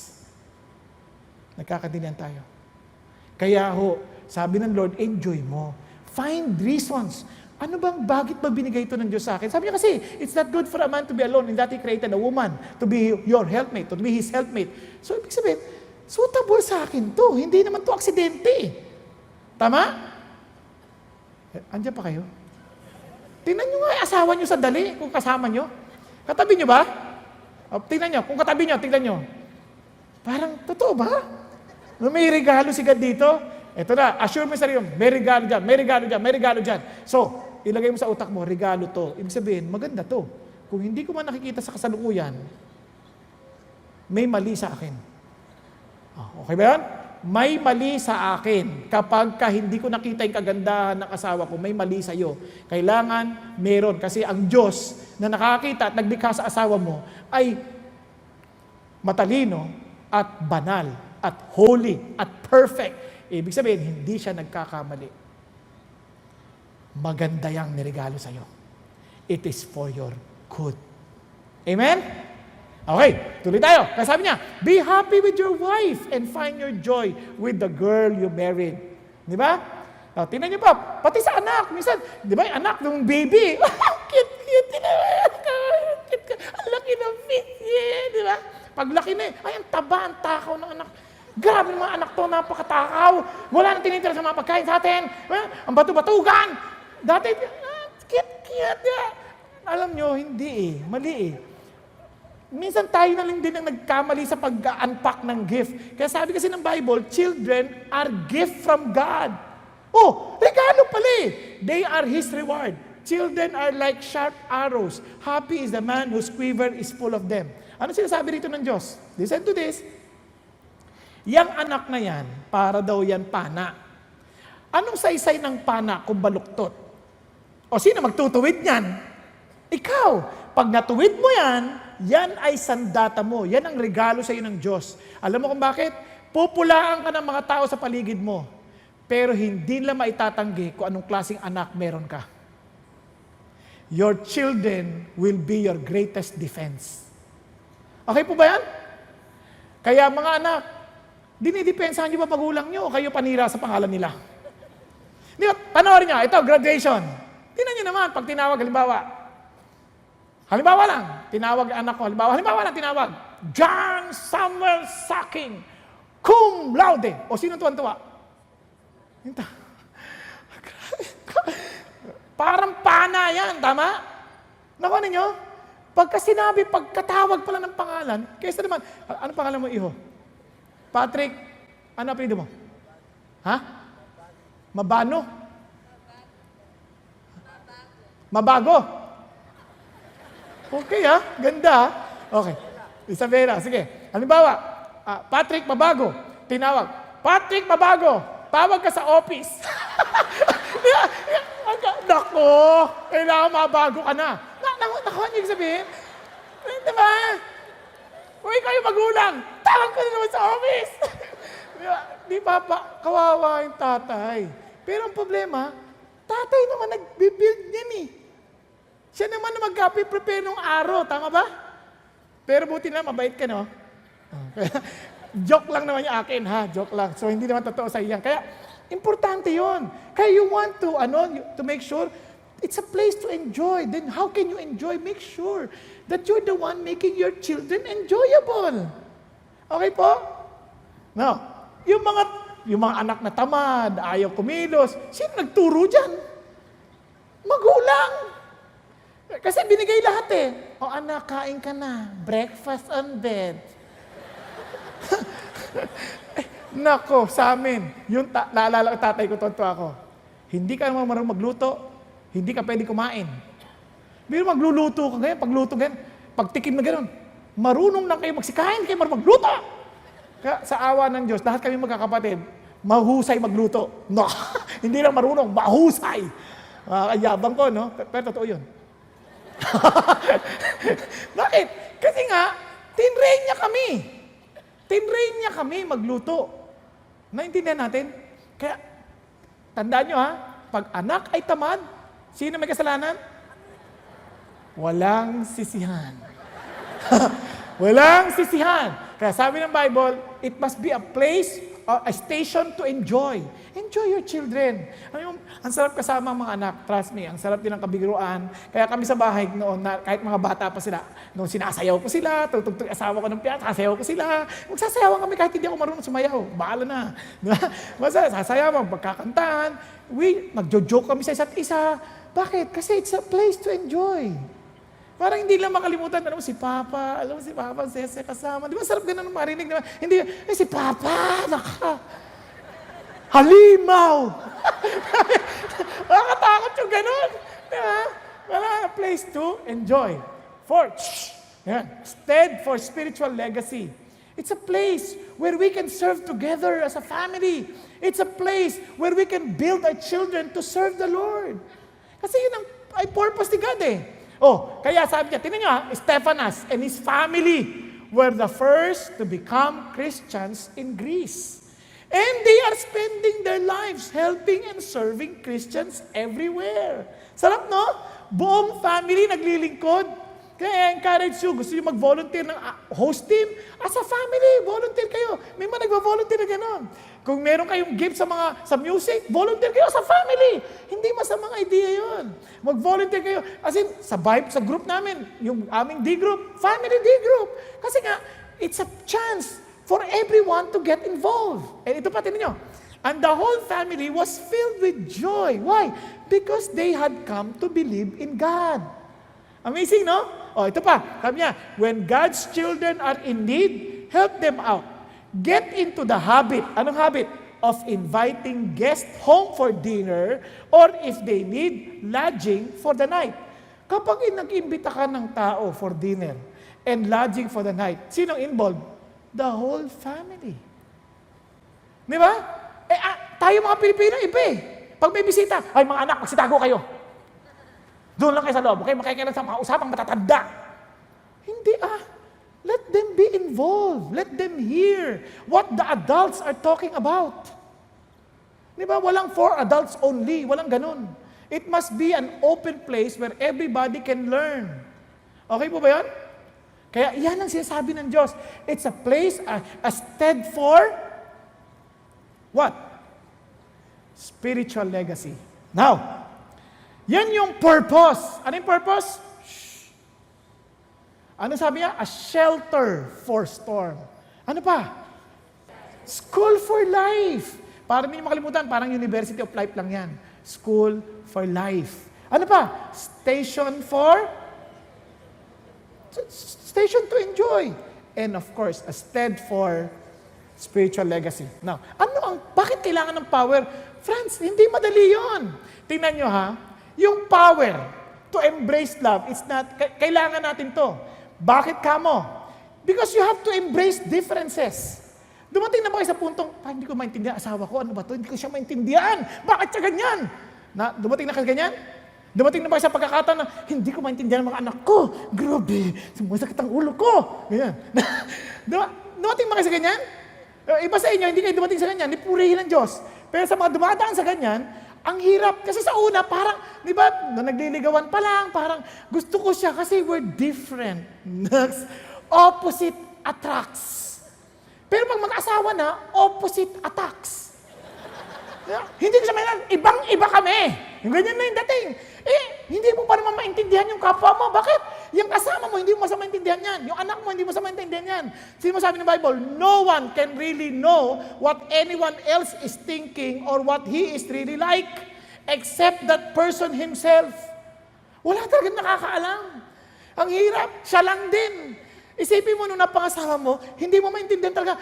A: Nagkakaintindihan tayo. Kaya sabi ng Lord, enjoy mo. Find reasons. Ano bang, bakit ba binigay ito ng Diyos sa akin? Sabi niya kasi, it's not good for a man to be alone, and that He created a woman to be your helpmate, to be His helpmate. So, ibig sabihin, suitable sa akin to. Hindi naman to aksidente. Tama? Andiyan pa kayo? Tingnan nyo nga yung asawa nyo sandali, kung kasama nyo. Katabi nyo ba? Tingnan nyo, kung katabi nyo, tingnan nyo. Parang, totoo ba? May regalo si God dito. Ito na, assure mo sa sarili mo, may regalo dyan, may regalo dyan, may regalo dyan. So, ilagay mo sa utak mo, regalo to. Ibig sabihin, maganda to. Kung hindi ko man nakikita sa kasalukuyan, may mali sa akin. Okay ba yan? May mali sa akin. Kapag hindi ko nakita yung kagandahan ng asawa ko, may mali sa iyo. Kailangan meron. Kasi ang Diyos na nakakita at naglikha sa asawa mo ay matalino at banal at holy at perfect. Ibig sabihin, hindi siya nagkakamali. Maganda yang niregalo sa iyo. It is for your good. Amen? Okay, tuloy tayo. Kasi sabi niya, be happy with your wife and find your joy with the girl you married. Di ba? Tingnan niyo pa, pati sa anak. Minsan, di ba, yung anak ng baby, cute, ang laki ng fit, di ba? Paglaki na ay, ang taba, ang takaw ng anak. Grabe mga anak to, napakatakaw. Wala nang tinitira sa mga pagkain sa atin. Ang batu-batugan. Dati, cute. Alam nyo, hindi mali Minsan tayo na lang din ang nagkamali sa pag-unpack ng gift. Kaya sabi kasi ng Bible, children are gift from God. Regalo pala They are His reward. Children are like sharp arrows. Happy is the man whose quiver is full of them. Ano sinasabi rito ng Diyos? Listen to this. Yang anak na yan, para daw yan pana. Anong saysay ng pana kung baluktot? O sino magtutuwid niyan? Ikaw. Pag natuwid mo yan, yan ay sandata mo. Yan ang regalo sa iyo ng Diyos. Alam mo kung bakit? Pupulaan ka ng mga tao sa paligid mo. Pero hindi nila maitatanggi kung anong klaseng anak meron ka. Your children will be your greatest defense. Okay po ba yan? Kaya mga anak, dinidepensahan niyo ba magulang niyo o kayo panira sa pangalan nila? Di ba? Panoorin niyo, ito, graduation. Tingnan niyo naman, pag tinawag, halimbawa lang, tinawag ang anak ko, halimbawa lang tinawag, John Samuel Saking, cum laude. O sino tuwan-tuwa? Parang pana yan, tama? Nakuha ninyo? Pagka sinabi, pagkatawag pala ng pangalan, kaysa naman, ano pangalan mo, iho? Patrick, ano apelido mo? Ha? Mabano? Mabago. Okay ganda Okay. Isabela, sige. Halimbawa, Patrick Mabago, tinawag. Patrick Mabago, tawag ka sa office. Nako, kailangan mabago ka na. Nakuha niyo sabihin? Diba? Kung ikaw yung magulang, tawag ka na naman sa office. Di ba, kawawa yung tatay. Pero ang problema, tatay naman nag-build niyan Siya naman na mag-prepare ng araw, tama ba? Pero buti na, mabait ka, no? Joke lang naman yung akin, Joke lang. So, hindi naman totoo sa iyan. Kaya, importante yon. Kaya you want to make sure it's a place to enjoy. Then, how can you enjoy? Make sure that you're the one making your children enjoyable. Okay po? No. Yung mga anak na tamad, ayaw kumilos, sino nagturo dyan? Magulang. Kasi binigay lahat O anak, kain ka na. Breakfast on bed. Nako, sa amin, yung naalala ko tatay ko, tonto ako. Hindi ka naman marunong magluto, hindi ka pwede kumain. Pero magluluto ka ngayon, pagluto ganyan, pagtikim na gano'n, marunong lang kayo magsikain, kayo marunong magluto. Kaya sa awa ng Diyos, lahat kami magkakapatid, mahusay magluto. No, hindi lang marunong, mahusay. Ayabang ko, no? Pero totoo yun. Bakit? Kasi nga, tinrain niya kami magluto. Naintindihan natin? Kaya, tandaan nyo pag anak ay tamad, sino may kasalanan? Walang sisihan. Walang sisihan. Kaya sabi ng Bible, it must be a place or a station to enjoy. Enjoy your children. Ang sarap kasama ang mga anak. Trust me, ang sarap din ng kabiruan. Kaya kami sa bahay noon, kahit mga bata pa sila, noon sinasayaw ko sila, tutugtog asawa ko ng piano, sasayaw ko sila. Magsasayawan kami kahit hindi ako marunong sumayaw. Bahala na. Basta sasayawan, pagkakantahan. Nagjo-joke kami sa isa't isa. Bakit? Kasi it's a place to enjoy. Parang hindi lang makalimutan, si Papa, Sese kasama. Di ba sarap ganun marinig na, hindi, si Papa, halimaw. Nakakatakot yung ganun. Di ba? Wala, a place to enjoy. Stead for spiritual legacy. It's a place where we can serve together as a family. It's a place where we can build our children to serve the Lord. Kasi yun ang purpose ni God eh. Kaya sabi niya, tingnan niyo Stephanas and his family were the first to become Christians in Greece. And they are spending their lives helping and serving Christians everywhere. Sarap, no? Buong family naglilingkod. Kaya encourage you, gusto nyo mag-volunteer ng host team, as a family, volunteer kayo. May mga nagva-volunteer na gano'n. Kung meron kayong gift sa music, volunteer kayo sa family. Hindi masamang idea yun. Mag-volunteer kayo. As in, sa group namin, yung aming D-group, family D-group. Kasi nga, it's a chance for everyone to get involved. And ito pa, tinan nyo. And the whole family was filled with joy. Why? Because they had come to believe in God. Amazing, no? Ito pa. Sabi niya, when God's children are in need, help them out. Get into the habit. Anong habit? Of inviting guests home for dinner or if they need lodging for the night. Kapag nag-imbita ka ng tao for dinner and lodging for the night, sinong involved? The whole family. Di ba? Tayo mga Pilipino, iba eh. Pag may bisita, ay mga anak, magsitago kayo. Doon lang kayo sa loob. Okay, makikinig sa mga usapang matatanda. Hindi Let them be involved. Let them hear what the adults are talking about. Di ba? Walang for adults only. Walang ganun. It must be an open place where everybody can learn. Okay po ba yan? Kaya yan ang sinasabi ng Diyos. It's a place, a stead for what? Spiritual legacy. Now, yan yung purpose. Ano yung purpose? Ano sabi niya? A shelter for storm. Ano pa? School for life. Para hindi makalimutan, parang University of Life lang yan. School for life. Ano pa? Station to enjoy. And of course, a stead for spiritual legacy. Now, bakit kailangan ng power? Friends, hindi madali yon. Tingnan nyo yung power to embrace love, kailangan natin to. Bakit kamo? Because you have to embrace differences. Dumating na ba kayo sa puntong, hindi ko maintindihan asawa ko, ano ba to? Hindi ko siya maintindihan. Bakit siya ganyan? Dumating na kayo ganyan? Dumating na ba kayo sa pagkakataon na, hindi ko maintindihan ang mga anak ko. Grabe, sumasakit ang ulo ko. Ganyan. Dumating ba kayo sa ganyan? Iba sa inyo, hindi kayo dumating sa ganyan, hindi purihin ng Diyos. Pero sa mga dumadaan sa ganyan, ang hirap. Kasi sa una, parang, di ba, nagliligawan pa lang, parang gusto ko siya kasi we're different. Opposite attracts. Pero pag mag-asawa na, opposite attacks. Hindi ko sabihin, ibang-iba kami. Yung ganyan na yung dating. Hindi mo pa naman maintindihan yung kapwa mo. Bakit? Yung kasama mo, hindi mo masama maintindihan yan. Yung anak mo, hindi mo masama maintindihan yan. Sino mo sabi ng Bible? No one can really know what anyone else is thinking or what he is really like except that person himself. Wala talagang nakakaalam. Ang hirap, siya lang din. Isipin mo nung napangasawa mo, hindi mo maintindihan talaga.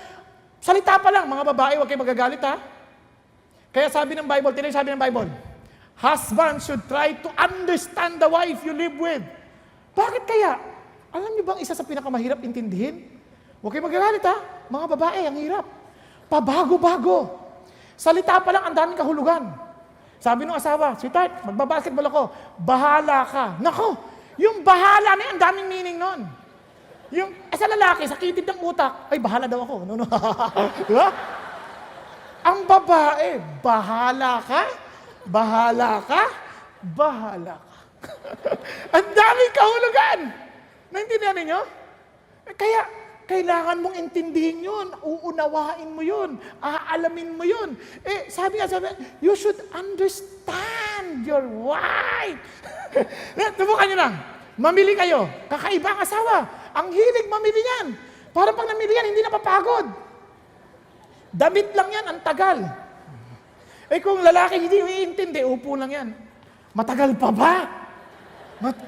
A: Salita pa lang, mga babae, huwag kayo magagalit Kaya sabi ng Bible, sabi ng Bible, husband should try to understand the wife you live with. Bakit kaya? Alam niyo bang isa sa pinakamahirap intindihin? Huwag kayo magagalit mga babae, ang hirap. Pabago-bago. Salita pa lang, ang daming kahulugan. Sabi ng asawa, sweetheart, magbabasketball ako, bahala ka. Nako, yung bahala na ang daming meaning nun. Yung sa lalaki, sa kitid ng utak, ay bahala daw ako. No. Diba? Ang babae, bahala ka, bahala ka, bahala ka. Ang daming kahulugan. Naintindihan ninyo? Kaya, kailangan mong intindihin yun, uunawain mo yun, aalamin mo yun. Sabi, you should understand your wife. Tubukan nyo lang, mamili kayo, kakaiba ang asawa, ang hilig mamili yan. Para pag namili yan, hindi napapagod. Damit lang yan, ang tagal. Kung lalaki hindi iintindi, upo lang yan. Matagal pa ba?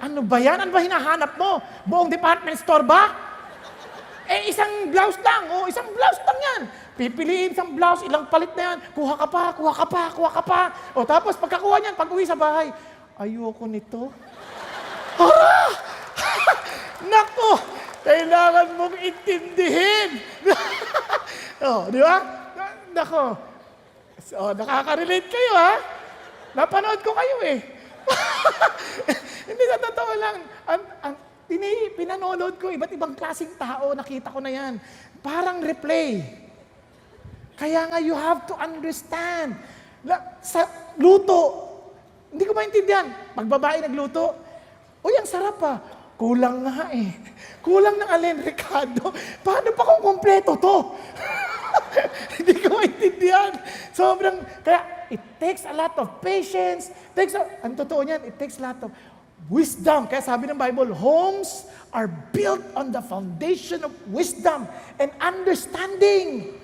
A: Ano ba yan? Ano ba hinahanap mo? Buong department store ba? Isang blouse lang. Isang blouse lang yan. Pipiliin isang blouse, ilang palit na yan. Kuha ka pa. Tapos pagkakuha niyan, pag uwi sa bahay, ayoko nito. Nako! Kailangan mong intindihin. Di ba? Nako. Nakaka-relate kayo, ha? Napanood ko kayo, Hindi, sa totoo lang. Pinanonood ko, iba't ibang klaseng tao, nakita ko na yan. Parang replay. Kaya nga, you have to understand. Sa luto, hindi ko maintindihan. Pag babae nagluto, ang sarap pa. Kulang nga Kulang ng alin, Ricardo. Paano pa kung kompleto to? Hindi ko maintindihan. Kaya it takes a lot of patience. Ang totoo niyan, it takes a lot of wisdom. Kaya sabi ng Bible, homes are built on the foundation of wisdom and understanding.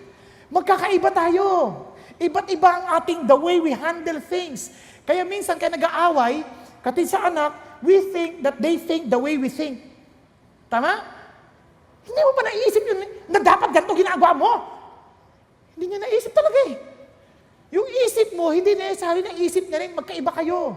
A: Magkakaiba tayo. Iba't iba ang the way we handle things. Kaya minsan kaya nag-aaway, katid sa anak, we think that they think the way we think. Tama? Hindi mo pa naisip yun na dapat ganito ginagawa mo. Hindi niya naisip talaga Yung isip mo, hindi necessary na isip niya rin, magkaiba kayo.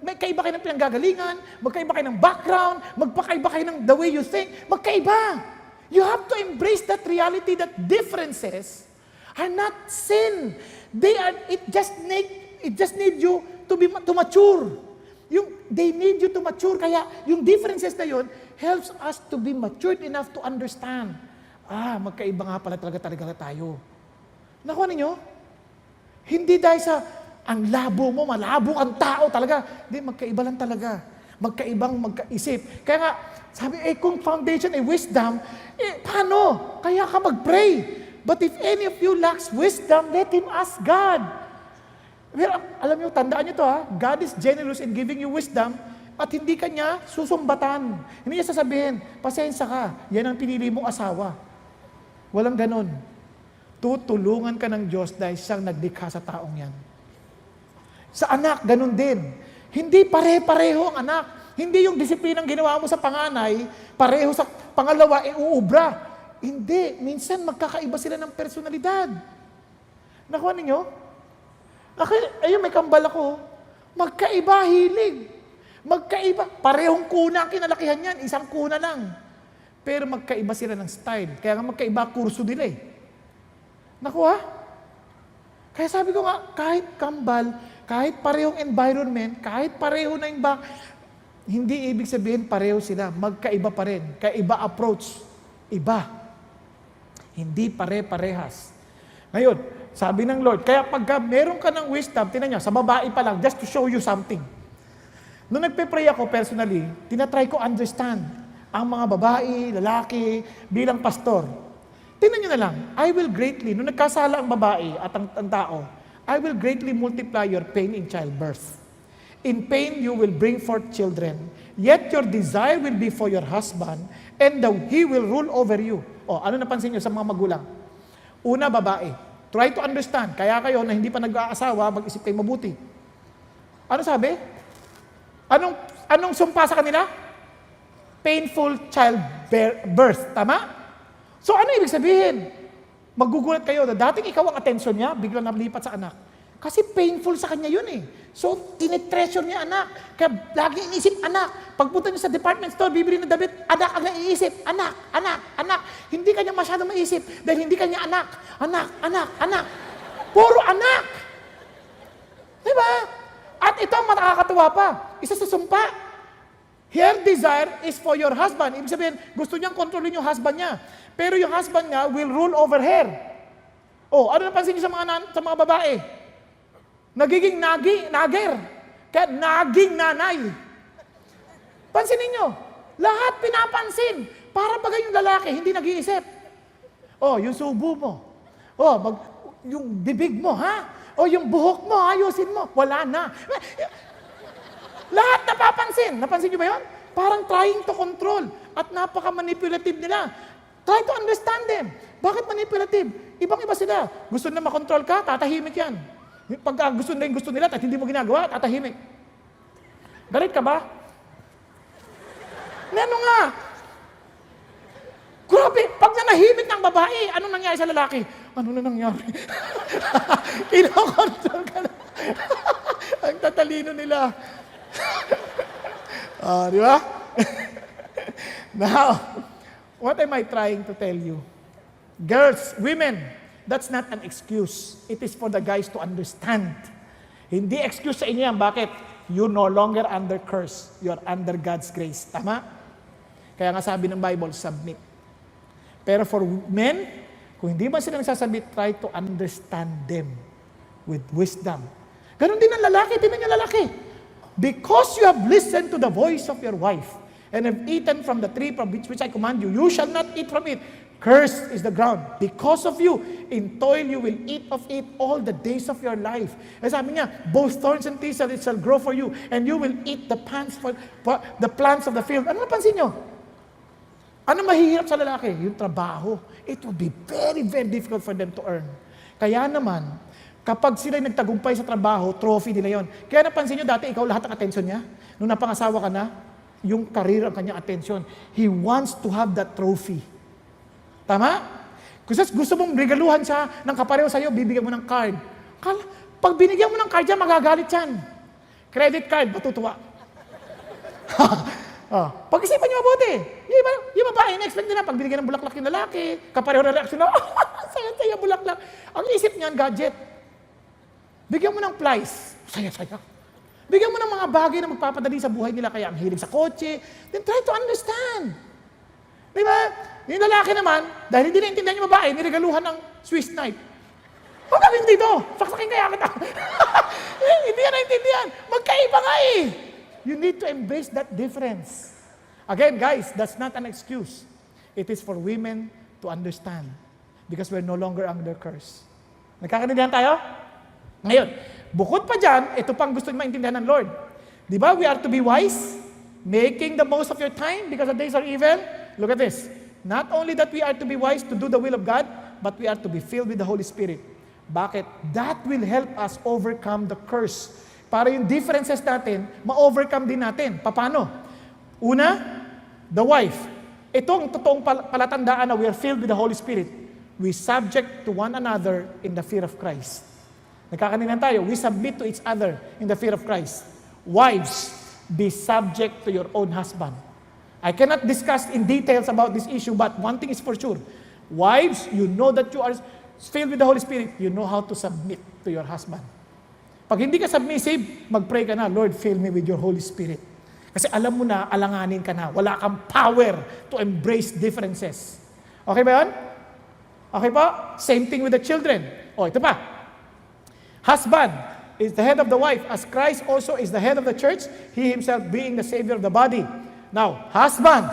A: Magkaiba kayo ng pinanggagalingan, magkaiba kayo ng background, magpakaiba kayo ng the way you think, magkaiba. You have to embrace that reality that differences are not sin. It just need you to mature. They need you to mature. Kaya yung differences na yun helps us to be matured enough to understand. Magkaiba nga pala talaga tayo. Nakuha ninyo? Hindi dahil sa ang labo mo, malabo ang tao talaga. Hindi, magkaiba lang talaga. Magkaisip. Kaya nga, sabi, kung foundation ay wisdom, paano? Kaya ka mag-pray. But if any of you lacks wisdom, let him ask God. Well, alam niyo, tandaan niyo to God is generous in giving you wisdom at hindi kanya susumbatan. Hindi niya sasabihin, pasensya ka, yan ang pinili mong asawa. Walang ganon. Tutulungan ka ng Diyos dahil siyang naglikha sa taong yan. Sa anak, ganon din. Hindi pare-pareho ang anak. Hindi yung disiplinang ginawa mo sa panganay, pareho sa pangalawa, uubra. Hindi. Minsan magkakaiba sila ng personalidad. Nakuha ninyo? Ayun, may kambal ako. Magkaiba hilig. Magkaiba. Parehong kuna ang kinalakihan yan. Isang kuna lang. Pero magkaiba sila ng style. Kaya nga magkaiba kurso nila Nakuha? Kaya sabi ko nga, kahit kambal, kahit parehong environment, kahit pareho na yung hindi ibig sabihin pareho sila. Magkaiba pa rin. Kaiba approach. Iba. Hindi pare-parehas. Ngayon, sabi ng Lord, kaya pagka meron ka ng wisdom, tinan nyo, sa babae pa lang, just to show you something. Nung nagpe-pray ako personally, tinatry ko understand ang mga babae, lalaki, bilang pastor. Tingnan nyo na lang, I will greatly, nung nagkasala ang babae at ang tao, I will greatly multiply your pain in childbirth. In pain you will bring forth children, yet your desire will be for your husband, and he will rule over you. Ano napansin nyo sa mga magulang? Una, babae. Try to understand. Kaya kayo na hindi pa nag-aasawa, mag-isip kayo mabuti. Ano sabi? Anong sumpa sa kanila? Painful childbirth. Tama? So ano ibig sabihin? Magugulat kayo na dating ikaw ang attention niya, biglang nalipat sa anak. Kasi painful sa kanya yun So, tinitreasure niya anak. Kaya lagi inisip anak. Pagpunta niya sa department store, bibili ng damit, anak ang naiisip. Anak. Hindi kanya masyadong maisip dahil hindi kanya anak. Puro anak. Diba? At ito ang makakatuwa pa. Isa sa sumpa. Her desire is for your husband. Ibig sabihin, gusto niyang kontrolin yung husband niya. Pero yung husband niya will rule over her. Ano napansin niyo sa mga babae? Nagiging nager. Kaya naging nanay. Pansinin niyo, lahat pinapansin. Para bagay yung lalaki, hindi nag-iisip. Oh, yung subo mo. Oh, yung bibig mo, ha? Oh, yung buhok mo, ayusin mo. Wala na. Lahat napapansin. Napansin niyo ba yun? Parang trying to control. At napaka-manipulative nila. Try to understand them. Bakit manipulative? Ibang-iba sila. Gusto nila makontrol ka, tatahimik yan. Pag gusto nila yung gusto nila at hindi mo ginagawa, tatahimik. Galit ka ba? Ano nga? Grabe, pag nanahimik ng babae, anong nangyari sa lalaki? Ano na nangyari? Kinokontrol ka na. Ang tatalino nila. Di ba? Now, what am I trying to tell you? Girls, women, that's not an excuse. It is for the guys to understand. Hindi excuse sa inyo yan. Bakit? You no longer under curse. You are under God's grace. Tama? Kaya nga sabi ng Bible, submit. Pero for men, kung hindi man sila nagsasubmit, try to understand them with wisdom. Ganon din ang lalaki. Tingnan niyo lalaki. Because you have listened to the voice of your wife and have eaten from the tree from which I command you, you shall not eat from it. Cursed is the ground. Because of you, in toil you will eat of it all the days of your life. And sabi niya, both thorns and thistles it shall grow for you, and you will eat the plants of the field. Ano napansin niyo? Ano mahihirap sa lalaki? Yung trabaho. It will be very, very difficult for them to earn. Kaya naman, kapag sila nagtagumpay sa trabaho, trophy nila yon. Kaya napansin nyo dati, ikaw lahat ng attention niya. Nung napangasawa ka na, yung career ang kanyang attention. He wants to have that trophy. Tama? Kasi gusto mong regaluhan siya ng kapareho sa'yo, bibigyan mo ng card. Pag binigyan mo ng card yan, magagalit yan. Credit card, matutuwa. Pag-isipan niyo mabuti. Yung babae, na-expect nila, pag binigyan ng bulaklak yung lalaki, kapareho na reaksyon na, saya-saya bulaklak. Ang isip niyan, gadget. Bigyan mo ng plies, saya-saya. Bigyan mo ng mga bagay na magpapadali sa buhay nila, kaya ang hilig sa kotse. Then try to understand. Di ba? Yung lalaki naman, dahil hindi naintindihan yung babae, niregaluhan ng Swiss knife. Huwag gawin dito, saksakin kaya kita. Hindi yan naintindihan. Magkaiba nga eh. You need to embrace that difference. Again, guys, that's not an excuse. It is for women to understand because we're no longer under curse. Nagkakaintindihan tayo? Ngayon, bukod pa dyan, ito pang gusto nyo maintindihan ng Lord. Di ba? We are to be wise, making the most of your time because the days are evil. Look at this. Not only that we are to be wise to do the will of God, but we are to be filled with the Holy Spirit. Bakit? That will help us overcome the curse. Para yung differences natin, ma-overcome din natin. Paano? Una, the wife. Itong totoong palatandaan na we are filled with the Holy Spirit. We subject to one another in the fear of Christ. Nagkakaningan tayo, we submit to each other in the fear of Christ. Wives, be subject to your own husband. I cannot discuss in details about this issue, but one thing is for sure. Wives, you know that you are filled with the Holy Spirit. You know how to submit to your husband. Pag hindi ka submissive, mag-pray ka na, Lord, fill me with your Holy Spirit. Kasi alam mo na, alanganin ka na. Wala kang power to embrace differences. Okay ba yun? Okay po? Same thing with the children. O, ito pa. Husband is the head of the wife, as Christ also is the head of the church, he himself being the Savior of the body. Now, husbands,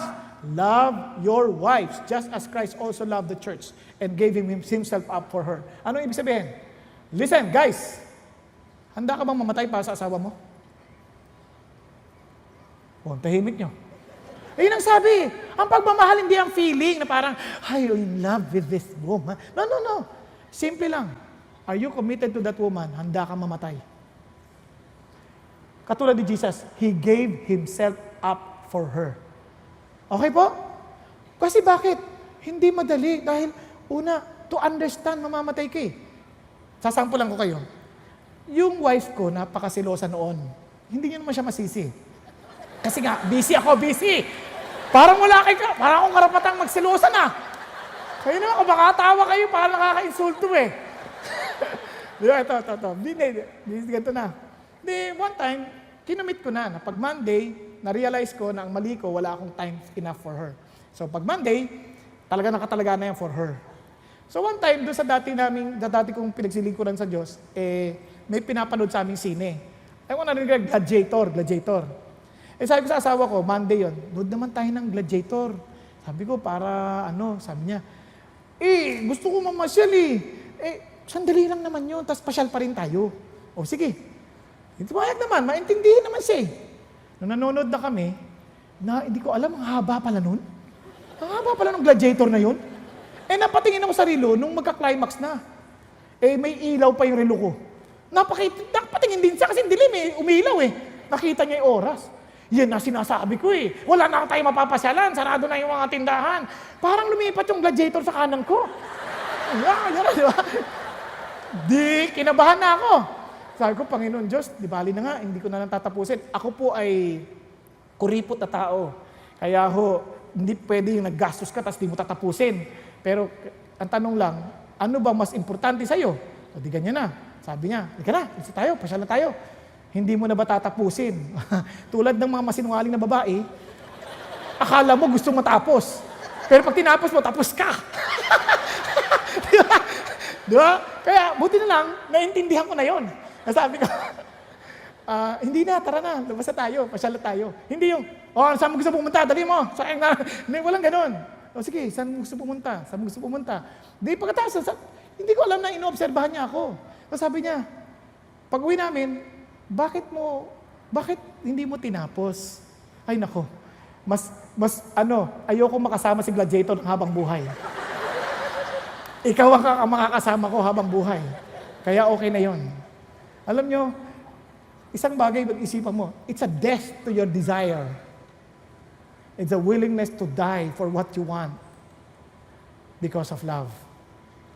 A: love your wives, just as Christ also loved the church and gave himself up for her. Ano ibig sabihin? Listen, guys. Handa ka bang mamatay para sa asawa mo? O, tahimik nyo. Yun ang sabi. Ang pagmamahal hindi ang feeling na parang, I'm in love with this woman. No, no, no. Simple lang. Are you committed to that woman? Handa kang mamatay. Katulad ni Jesus, He gave Himself up for her. Okay po? Kasi bakit? Hindi madali. Dahil una, to understand, mamamatay ka eh. Sasampulan ko kayo. Yung wife ko, napakasilosa noon. Hindi niya naman siya masisi. Kasi nga, busy ako, busy. Parang wala kayo, parang akong karapatang magsilosa na. Kayo naman, kung makatawa kayo, parang nakaka-insulto eh. Di ba, ito. Ganito na. Di, one time, kinumit ko na pag Monday, na-realize ko na ang mali ko, wala akong time enough for her. So, pag Monday, talaga nakatalaga na yan for her. So, one time, doon sa dati kong pinagsilingkuran sa Diyos, may pinapanood sa aming sine. Ewan na rin Gladiator. Eh, sabi ko sa asawa ko, Monday yon, load naman tayo ng Gladiator. Sabi ko, para ano, sabi niya, gusto ko mamasyal sandali lang naman yun, tapos pasyal pa rin tayo. O sige, itimayag naman, maintindihin naman siya. Nung nanonood na kami, hindi ko alam, ang haba pala nun. Ang haba pala ng gladiator na yun. Napatingin ako sa relo nung magka-climax na. May ilaw pa yung relo ko. Napatingin din siya kasi dilim umilaw Nakita niya yung oras. Yan na sinasabi ko Wala na tayo mapapasyalan, sarado na yung mga tindahan. Parang lumipat yung gladiator sa kanan ko. Di ba? Di, kinabahan na ako. Sabi ko, Panginoon Diyos, di bali na nga, hindi ko na lang tatapusin. Ako po ay kuripot na tao. Kaya hindi pwede yung naggastos ka tapos di mo tatapusin. Pero ang tanong lang, ano ba mas importante sa'yo? O di ganyan na. Sabi niya, di ka na, isa tayo, pasyal na tayo. Hindi mo na ba tatapusin? Tulad ng mga masinungaling na babae, akala mo gusto matapos. Pero pag tinapos mo, tapos ka. Di ba? Kaya buti na lang, naintindihan ko na yon. Nasabi ko, hindi na, tara na, labas na tayo, pasyal na tayo. Hindi yung, saan mo gusto pumunta? Dali mo, sayang na. Walang ganon. Sige, saan mo gusto pumunta? Saan mo gusto pumunta? Di, pagkatapos, hindi ko alam na inoobserbahan niya ako. Sabi niya, pag uwi namin, bakit hindi mo tinapos? Ay nako, ayoko makasama si Gladiator habang buhay. Ikaw ang makakasama ko habang buhay. Kaya okay na yon. Alam nyo, isang bagay mag-isipan mo, it's a death to your desire. It's a willingness to die for what you want because of love.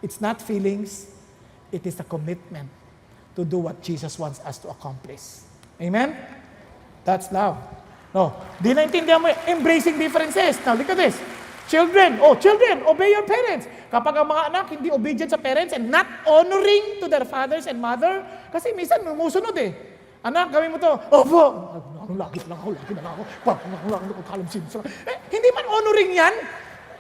A: It's not feelings, it is a commitment to do what Jesus wants us to accomplish. Amen? That's love. No, di naintindihan mo embracing differences. Now, look at this. Children, obey your parents. Kapag ang mga anak hindi obedient sa parents and not honoring to their fathers and mother, kasi minsan mumusunod Anak, gawin mo to. Opo. Lagi lang ako. Hindi man honoring yan.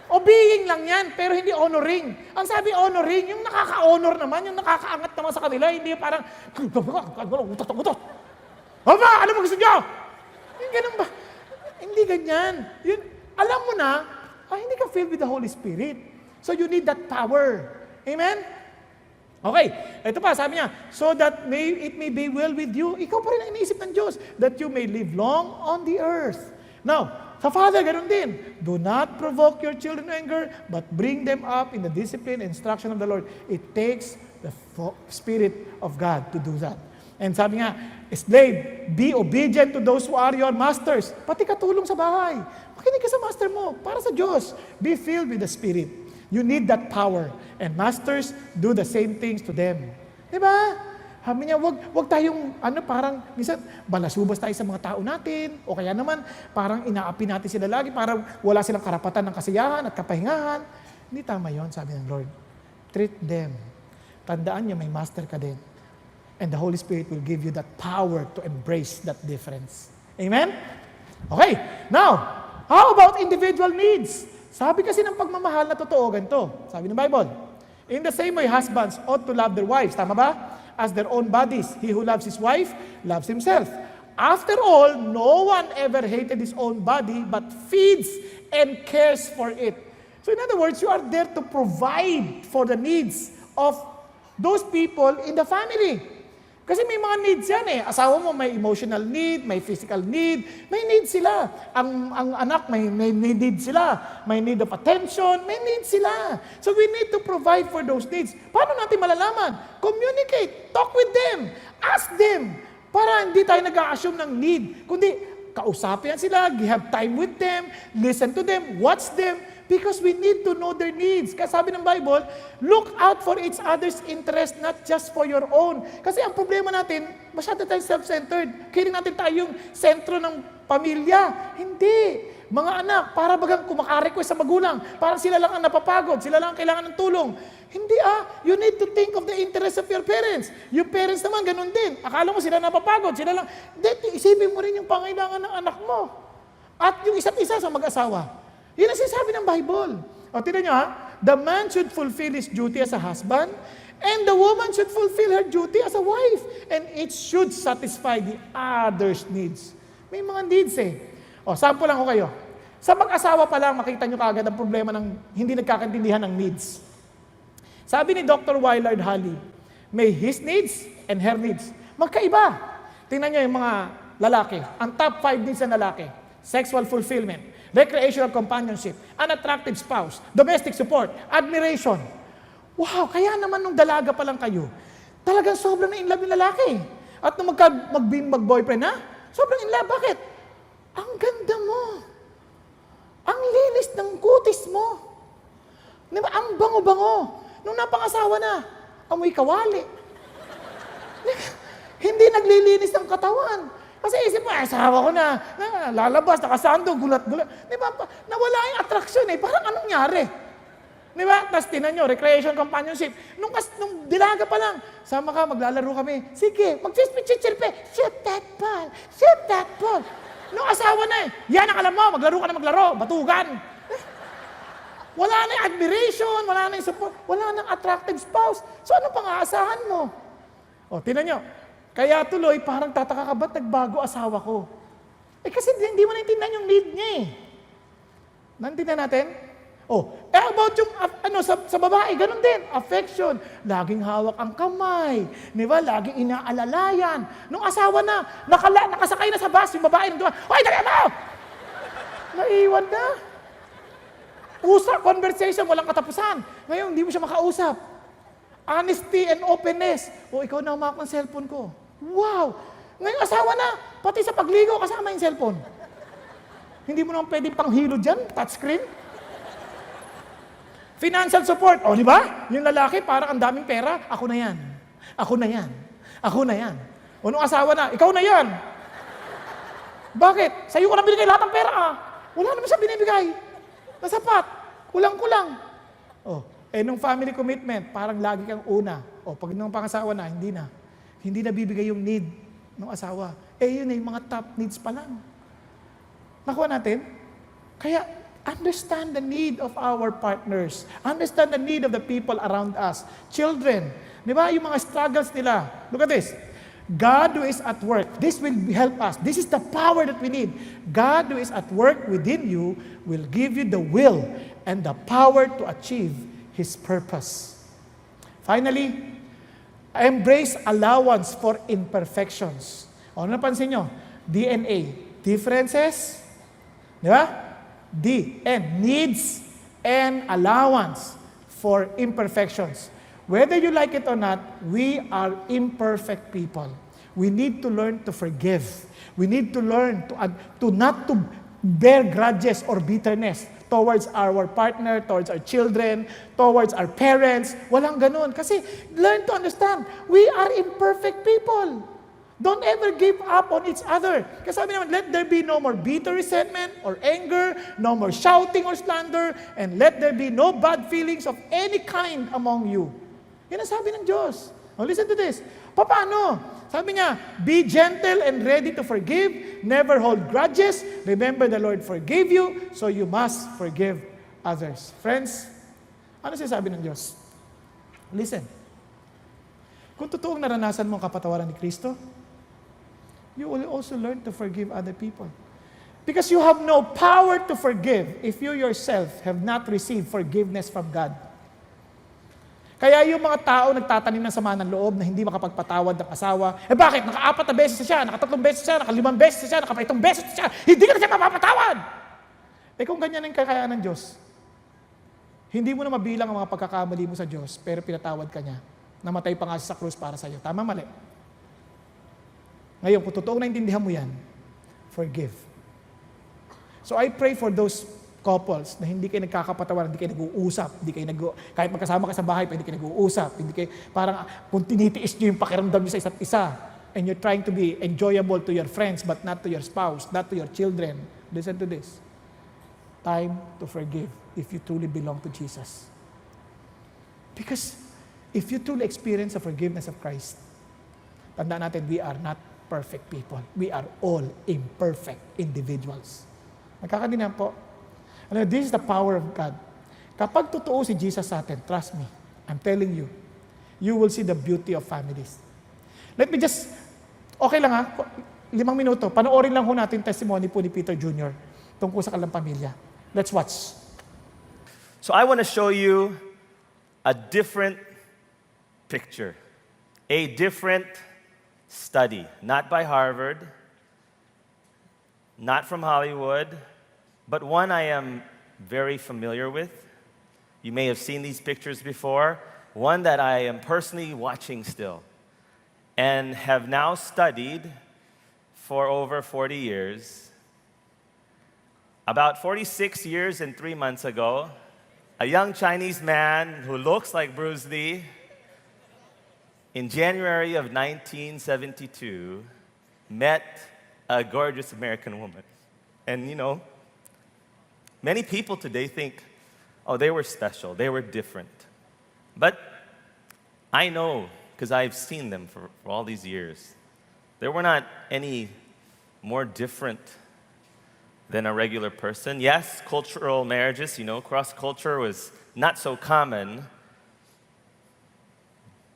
A: Obeying lang yan, pero hindi honoring. Ang sabi honoring, yung nakaka-honor naman, yung nakakaangat naman sa kanila, hindi parang, utot. Opa, ano mo gusto nyo? Yung ganun ba? Hindi ganyan. Yun, alam mo na, hindi ka filled with the Holy Spirit. So you need that power. Amen? Okay, ito pa, sabi niya, so that it may be well with you, ikaw pa rin ang iniisip ng Diyos, that you may live long on the earth. Now, sa Father, ganun din. Do not provoke your children to anger, but bring them up in the discipline and instruction of the Lord. It takes the Spirit of God to do that. And sabi nga, slave, be obedient to those who are your masters. Pati katulong sa bahay. Makinig ka sa master mo, para sa Diyos. Be filled with the Spirit. You need that power. And masters, do the same things to them. Diba? Sabi niya, wag tayong, parang, minsan, balasubas tayo sa mga tao natin, o kaya naman, parang inaapi natin sila lagi, parang wala silang karapatan ng kasiyahan at kapahingahan. Hindi tama yon, sabi ng Lord. Treat them. Tandaan niyo, may master ka din. And the Holy Spirit will give you that power to embrace that difference. Amen? Okay, now, how about individual needs? Sabi kasi ng pagmamahal na totoo, ganito. Sabi ng Bible, in the same way, husbands ought to love their wives. Tama ba? As their own bodies. He who loves his wife, loves himself. After all, no one ever hated his own body, but feeds and cares for it. So in other words, you are there to provide for the needs of those people in the family. Kasi may mga needs yan Asawa mo may emotional need, may physical need, may need sila. Ang anak may need sila. May need of attention, may need sila. So we need to provide for those needs. Paano natin malalaman? Communicate, talk with them, ask them. Para hindi tayo nag-a-assume ng need. Kundi kausapin sila, have time with them, listen to them, watch them. Because we need to know their needs. Kasi sabi ng Bible, look out for each other's interest, not just for your own. Kasi ang problema natin, masyado tayong self-centered. Kiling natin tayong sentro ng pamilya. Hindi. Mga anak, para bagang kumaka-request sa magulang. Parang sila lang ang napapagod, sila lang ang kailangan ng tulong. Hindi you need to think of the interest of your parents. Yung parents naman, ganun din. Akala mo sila napapagod, sila lang. Hindi, isipin mo rin yung pangailangan ng anak mo. At yung isa't isa sa mag-asawa. Yun ang sinasabi ng Bible. O, tignan nyo the man should fulfill his duty as a husband, and the woman should fulfill her duty as a wife. And it should satisfy the other's needs. May mga needs O, sample lang ko kayo. Sa mag-asawa pa lang, makita nyo kaagad ang problema ng hindi nagkakaintindihan ng needs. Sabi ni Dr. Willard Halley, may his needs and her needs. Magkaiba. Tingnan nyo yung mga lalaki. Ang top 5 needs ng lalaki. Sexual fulfillment, recreational companionship, an attractive spouse, domestic support, admiration. Wow, kaya naman nung dalaga pa lang kayo, talagang sobrang na in love yung lalaki. At nung mag-boyfriend na, sobrang in love. Bakit? Ang ganda mo. Ang linis ng kutis mo. Diba? Ang bango-bango. Nung napangasawa na, amoy kawali. Hindi naglilinis ng katawan. Kasi isip mo, asawa ko na lalabas, nakasando, gulat-gulat. Diba? Nawala yung attraction eh. Parang anong nangyari? Diba? Tapos tinan nyo, recreation, companionship. Nung dilaga pa lang, sama ka, maglalaro kami. Sige, mag-chichirpe. Shoot that ball. Shoot that ball. Nung asawa na eh, yan ang alam mo, maglaro ka na maglaro, batugan. Wala na yung admiration, wala na yung support, wala na yung attractive spouse. So ano pang aasahan mo? O, tinan nyo. Kaya tuloy, parang tataka ka, ba't nagbago asawa ko? Eh kasi hindi mo naintindihan yung need niya eh. Naintindihan natin? Oh, about yung sa babae, ganun din. Affection. Laging hawak ang kamay. Di ba? Laging inaalalayan. Nung asawa na, nakasakay na sa bus, yung babae nandun, hoy, dali mo! Naiwan na. Usap, conversation, walang katapusan. Ngayon, hindi mo siya makausap. Honesty and openness. O, ikaw na umawak ng cellphone ko. Wow! Ngayon, asawa na, pati sa pagligo, kasama yung cellphone. Hindi mo naman pwedeng panghilo dyan, touchscreen. Financial support. O, di ba? Yung lalaki, parang ang daming pera, ako na yan. Ako na yan. Ako na yan. O, nung asawa na, ikaw na yan. Bakit? Sa'yo ko na binigay lahat ng pera, ah. Wala naman siya binibigay. Nasapat. Kulang-kulang. O, nung family commitment, parang lagi kang una. O, pag nung pangasawa na, hindi na. Hindi na bibigay yung need ng asawa. Yun na yung mga top needs pa lang. Nakuha natin? Kaya, understand the need of our partners. Understand the need of the people around us. Children, di ba? Yung mga struggles nila. Look at this. God who is at work. This will help us. This is the power that we need. God who is at work within you will give you the will and the power to achieve His purpose. Finally, embrace allowance for imperfections. O, napansin nyo? DNA. Differences. Di ba? D, and needs and allowance for imperfections. Whether you like it or not, we are imperfect people. We need to learn to forgive. We need to learn to not to bear grudges or bitterness towards our partner, towards our children, towards our parents. Walang ganun. Kasi learn to understand, we are imperfect people. Don't ever give up on each other. Kasi sabi naman, let there be no more bitter resentment or anger, no more shouting or slander, and let there be no bad feelings of any kind among you. Yan ang sabi ng Diyos. Now listen to this. Paano? Sabi niya, be gentle and ready to forgive, never hold grudges, remember the Lord forgave you, so you must forgive others. Friends, ano sinasabi ng Diyos? Listen. Kung totoong naranasan mo ang kapatawaran ni Kristo, you will also learn to forgive other people. Because you have no power to forgive if you yourself have not received forgiveness from God. Kaya yung mga tao nagtatanim ng sama ng loob na hindi makapagpatawad ng asawa, bakit? Naka-4 na beses siya, naka-3 beses siya, naka-5 beses siya, naka-7 beses siya, hindi ka na siya mapapatawad! Kung ganyan ang kakayaan ng Diyos, hindi mo na mabilang ang mga pagkakamali mo sa Diyos, pero pinatawad ka niya. Namatay pa nga sa krus para sa iyo. Tama, mali? Ngayon, kung totoong naintindihan mo yan, forgive. So I pray for those couples na hindi kayo nagkakapatawaran, hindi kayo nag-uusap, kahit magkasama ka sa bahay, hindi kayo nag-uusap, hindi kayo, parang kung tinitiis nyo yung pakiramdam nyo sa isa't isa, and you're trying to be enjoyable to your friends, but not to your spouse, not to your children. Listen to this. Time to forgive if you truly belong to Jesus. Because if you truly experience the forgiveness of Christ, tandaan natin, we are not perfect people. We are all imperfect individuals. Nagkakaintindihan po? This is the power of God. Kapag totoo si Jesus sa atin, trust me, I'm telling you, you will see the beauty of families. Let me just, okay lang 5 minuto, panoorin lang ho natin testimony po ni Peter Jr. tungkol sa kanilang pamilya. Let's watch.
B: So I want to show you a different picture, a different study, not by Harvard, not from Hollywood, but one I am very familiar with. You may have seen these pictures before, one that I am personally watching still and have now studied for over 40 years. About 46 years and 3 months ago, a young Chinese man who looks like Bruce Lee, in January of 1972, met a gorgeous American woman. And you know, many people today think, oh, they were special, they were different. But I know, because I've seen them for all these years, they were not any more different than a regular person. Yes, cultural marriages, cross-culture was not so common.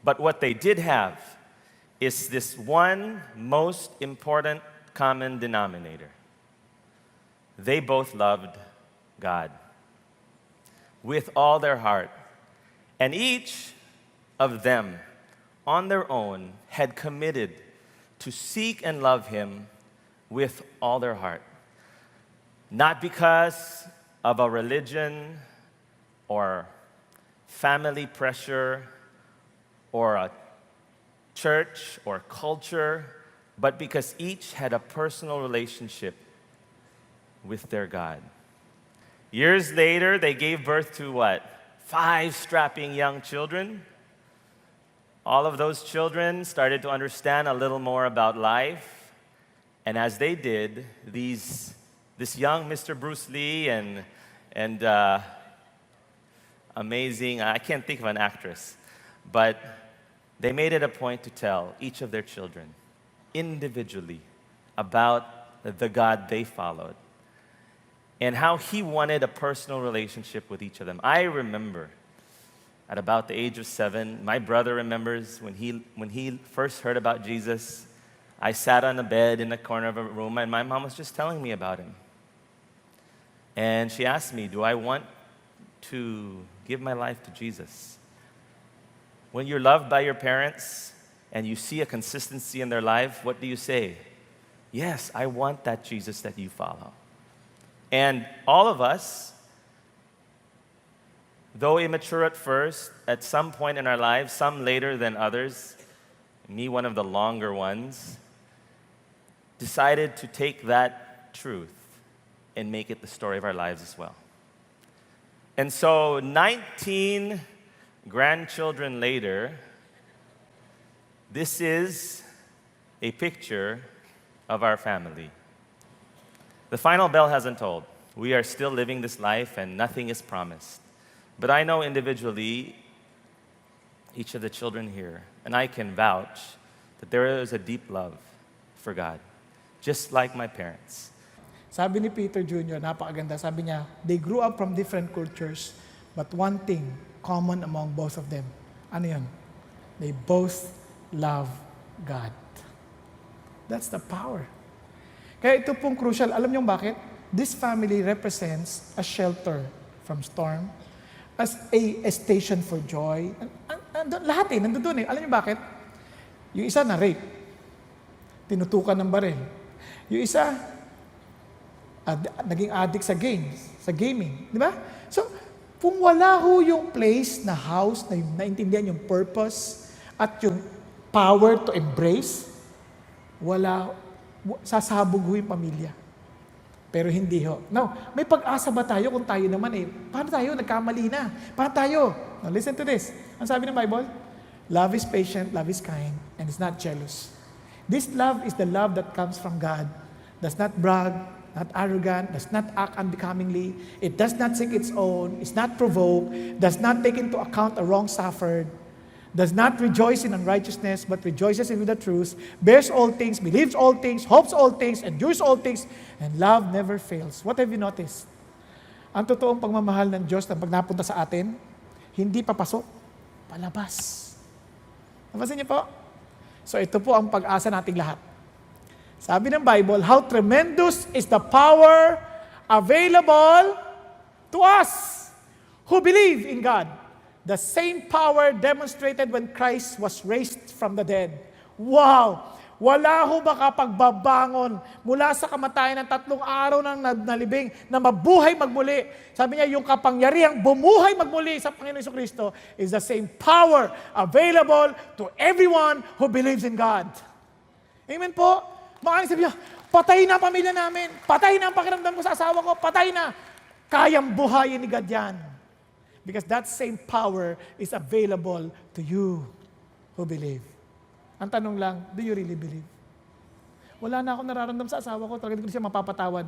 B: But what they did have is this one most important common denominator. They both loved God with all their heart. And each of them, on their own, had committed to seek and love Him with all their heart. Not because of a religion or family pressure or a church or culture, but because each had a personal relationship with their God. Years later, they gave birth to what? 5 strapping young children. All of those children started to understand a little more about life. And as they did, this young Mr. Bruce Lee and amazing, I can't think of an actress, but they made it a point to tell each of their children individually about the God they followed and how He wanted a personal relationship with each of them. I remember at about the age of 7, my brother remembers when he first heard about Jesus. I sat on a bed in the corner of a room and my mom was just telling me about Him. And she asked me, do I want to give my life to Jesus? When you're loved by your parents and you see a consistency in their life, what do you say? Yes, I want that Jesus that you follow. And all of us, though immature at first, at some point in our lives, some later than others, me one of the longer ones, decided to take that truth and make it the story of our lives as well. And so 19 grandchildren later, this is a picture of our family. The final bell hasn't tolled. We are still living this life and nothing is promised. But I know individually, each of the children here, and I can vouch that there is a deep love for God, just like my parents.
A: Sabi ni Peter Jr., napakaganda, sabi niya, they grew up from different cultures, but one thing common among both of them. Ano yun? They both love God. That's the power. Kaya ito pong crucial. Alam niyo bakit? This family represents a shelter from storm, as a station for joy. Lahat nandun doon eh. Alam niyo bakit? Yung isa na rape. Tinutukan ng baril. Yung isa, naging addict sa games, sa gaming. Di ba? So, kung wala ho yung place na house, na naintindihan yung purpose, at yung power to embrace, sasabog ho yung pamilya. Pero hindi ho. Now, may pag-asa ba tayo kung tayo naman paano tayo? Nagkamali na. Paano tayo? Now, listen to this. Ang sabi ng Bible? Love is patient, love is kind, and is not jealous. This love is the love that comes from God. Does not brag, not arrogant, does not act unbecomingly. It does not seek its own, is not provoked, does not take into account a wrong suffered, does not rejoice in unrighteousness, but rejoices in the truth, bears all things, believes all things, hopes all things, endures all things, and love never fails. What have you noticed? Ang totoong pagmamahal ng Diyos na pag napunta sa atin, hindi papasok, palabas. Napansin niyo po? So ito po ang pag-asa nating lahat. Sabi ng Bible, how tremendous is the power available to us who believe in God. The same power demonstrated when Christ was raised from the dead. Wow! Wala ho makapagbabangon mula sa kamatayan ng 3 araw ng nalibing na mabuhay magmuli. Sabi niya, yung kapangyarihang bumuhay magmuli sa Panginoon Jesucristo is the same power available to everyone who believes in God. Amen po? Maaaring sabi niya, patay na ang pamilya namin, patay na ang pakiramdam ko sa asawa ko, patay na. Kayang buhayin ni God yan. Because that same power is available to you who believe. Ang tanong lang, do you really believe? Wala na akong nararamdam sa asawa ko, talaga hindi ko siya mapapatawad.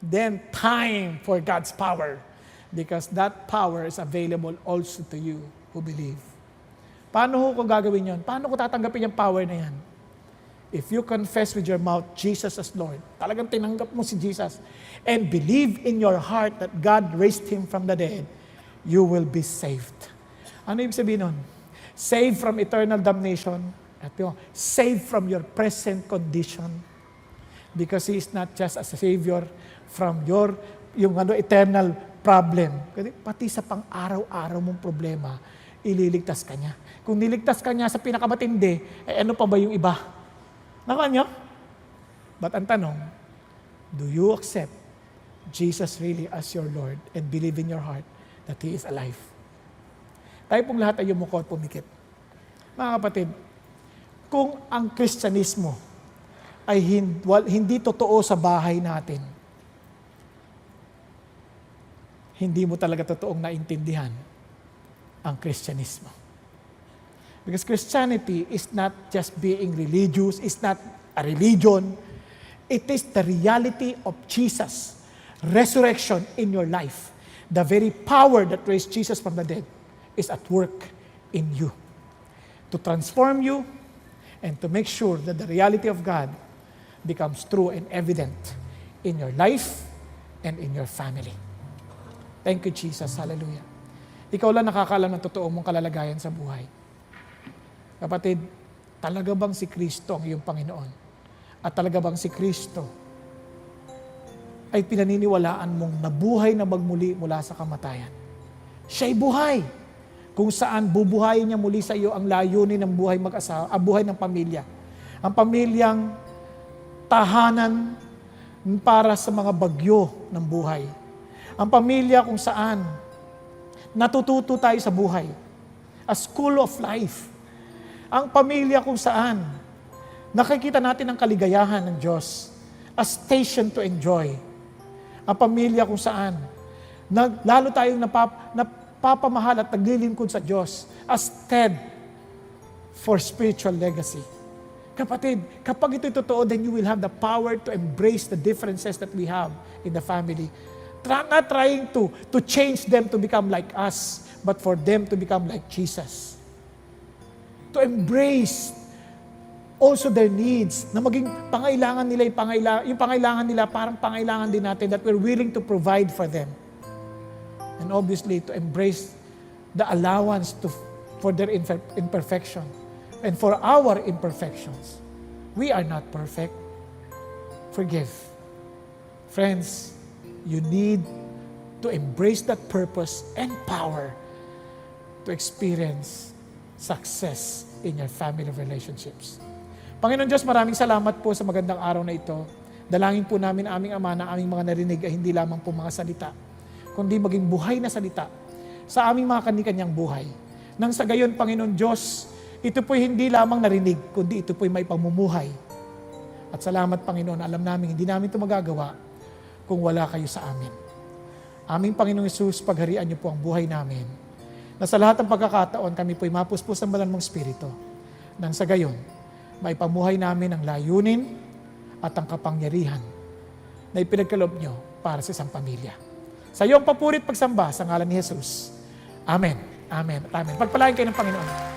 A: Then time for God's power. Because that power is available also to you who believe. Paano ko gagawin yon? Paano ko tatanggapin yung power na yan? If you confess with your mouth Jesus as Lord, talagang tinanggap mo si Jesus, and believe in your heart that God raised Him from the dead, you will be saved. Ano ibig sabihin nun? Saved from eternal damnation, at saved from your present condition, because He is not just a Savior from yung eternal problem. Pati sa pang-araw-araw mong problema, ililigtas ka niya. Kung niligtas ka niya sa pinakamatindi, ano pa ba yung iba? Nakuha niyo? But ang tanong, do you accept Jesus really as your Lord and believe in your heart that He is alive? Tayo pong lahat ay yumuko at pumikit. Mga kapatid, kung ang Kristyanismo ay hindi totoo sa bahay natin, hindi mo talaga totoong naintindihan ang Kristyanismo. Because Christianity is not just being religious, it's not a religion. It is the reality of Jesus' resurrection in your life. The very power that raised Jesus from the dead is at work in you to transform you and to make sure that the reality of God becomes true and evident in your life and in your family. Thank you, Jesus. Hallelujah. Ikaw lang nakakaalam ng totoo mong kalalagayan sa buhay. Kapatid, talaga bang si Kristo ang iyong Panginoon? At talaga bang si Kristo ay pinaniniwalaan mong nabuhay na magmuli mula sa kamatayan? Siya'y buhay. Kung saan bubuhayin niya muli sa iyo ang layunin ng buhay mag-asawa, ang buhay ng pamilya. Ang pamilyang tahanan para sa mga bagyo ng buhay. Ang pamilya kung saan natututo tayo sa buhay. A school of life. Ang pamilya kung saan nakikita natin ang kaligayahan ng Diyos. A station to enjoy. Ang pamilya kung saan lalo tayong napapamahal at naglilingkod sa Diyos as stead for spiritual legacy. Kapatid, kapag ito'y totoo, then you will have the power to embrace the differences that we have in the family. Not trying to change them to become like us, but for them to become like Jesus. To embrace also their needs, na maging pangailangan nila yung pangailangan nila, parang pangailangan din natin, that we're willing to provide for them. And obviously, to embrace the allowance for their imperfection and for our imperfections. We are not perfect. Forgive. Friends, you need to embrace that purpose and power to experience success in your family relationships. Panginoon Diyos, maraming salamat po sa magandang araw na ito. Dalangin po namin aming Ama na aming mga narinig ay hindi lamang po mga salita, kundi maging buhay na salita sa aming mga kani-kanyang buhay. Nang sa gayon, Panginoon Diyos, ito po'y hindi lamang narinig, kundi ito po'y may pamumuhay. At salamat, Panginoon, alam namin, hindi namin ito magagawa kung wala kayo sa amin. Aming Panginoong Hesus, pagharian niyo po ang buhay namin, na sa lahat ng pagkakataon kami po'y mapuspos ng banal mong Espiritu. Nang sa gayon, maipamuhay namin ang layunin at ang kapangyarihan na ipinagkaloob niyo para sa isang pamilya. Sa iyong papurit pagsamba sa ngalan ni Jesus. Amen. Amen. Amen. Pagpalain kayo ng Panginoon.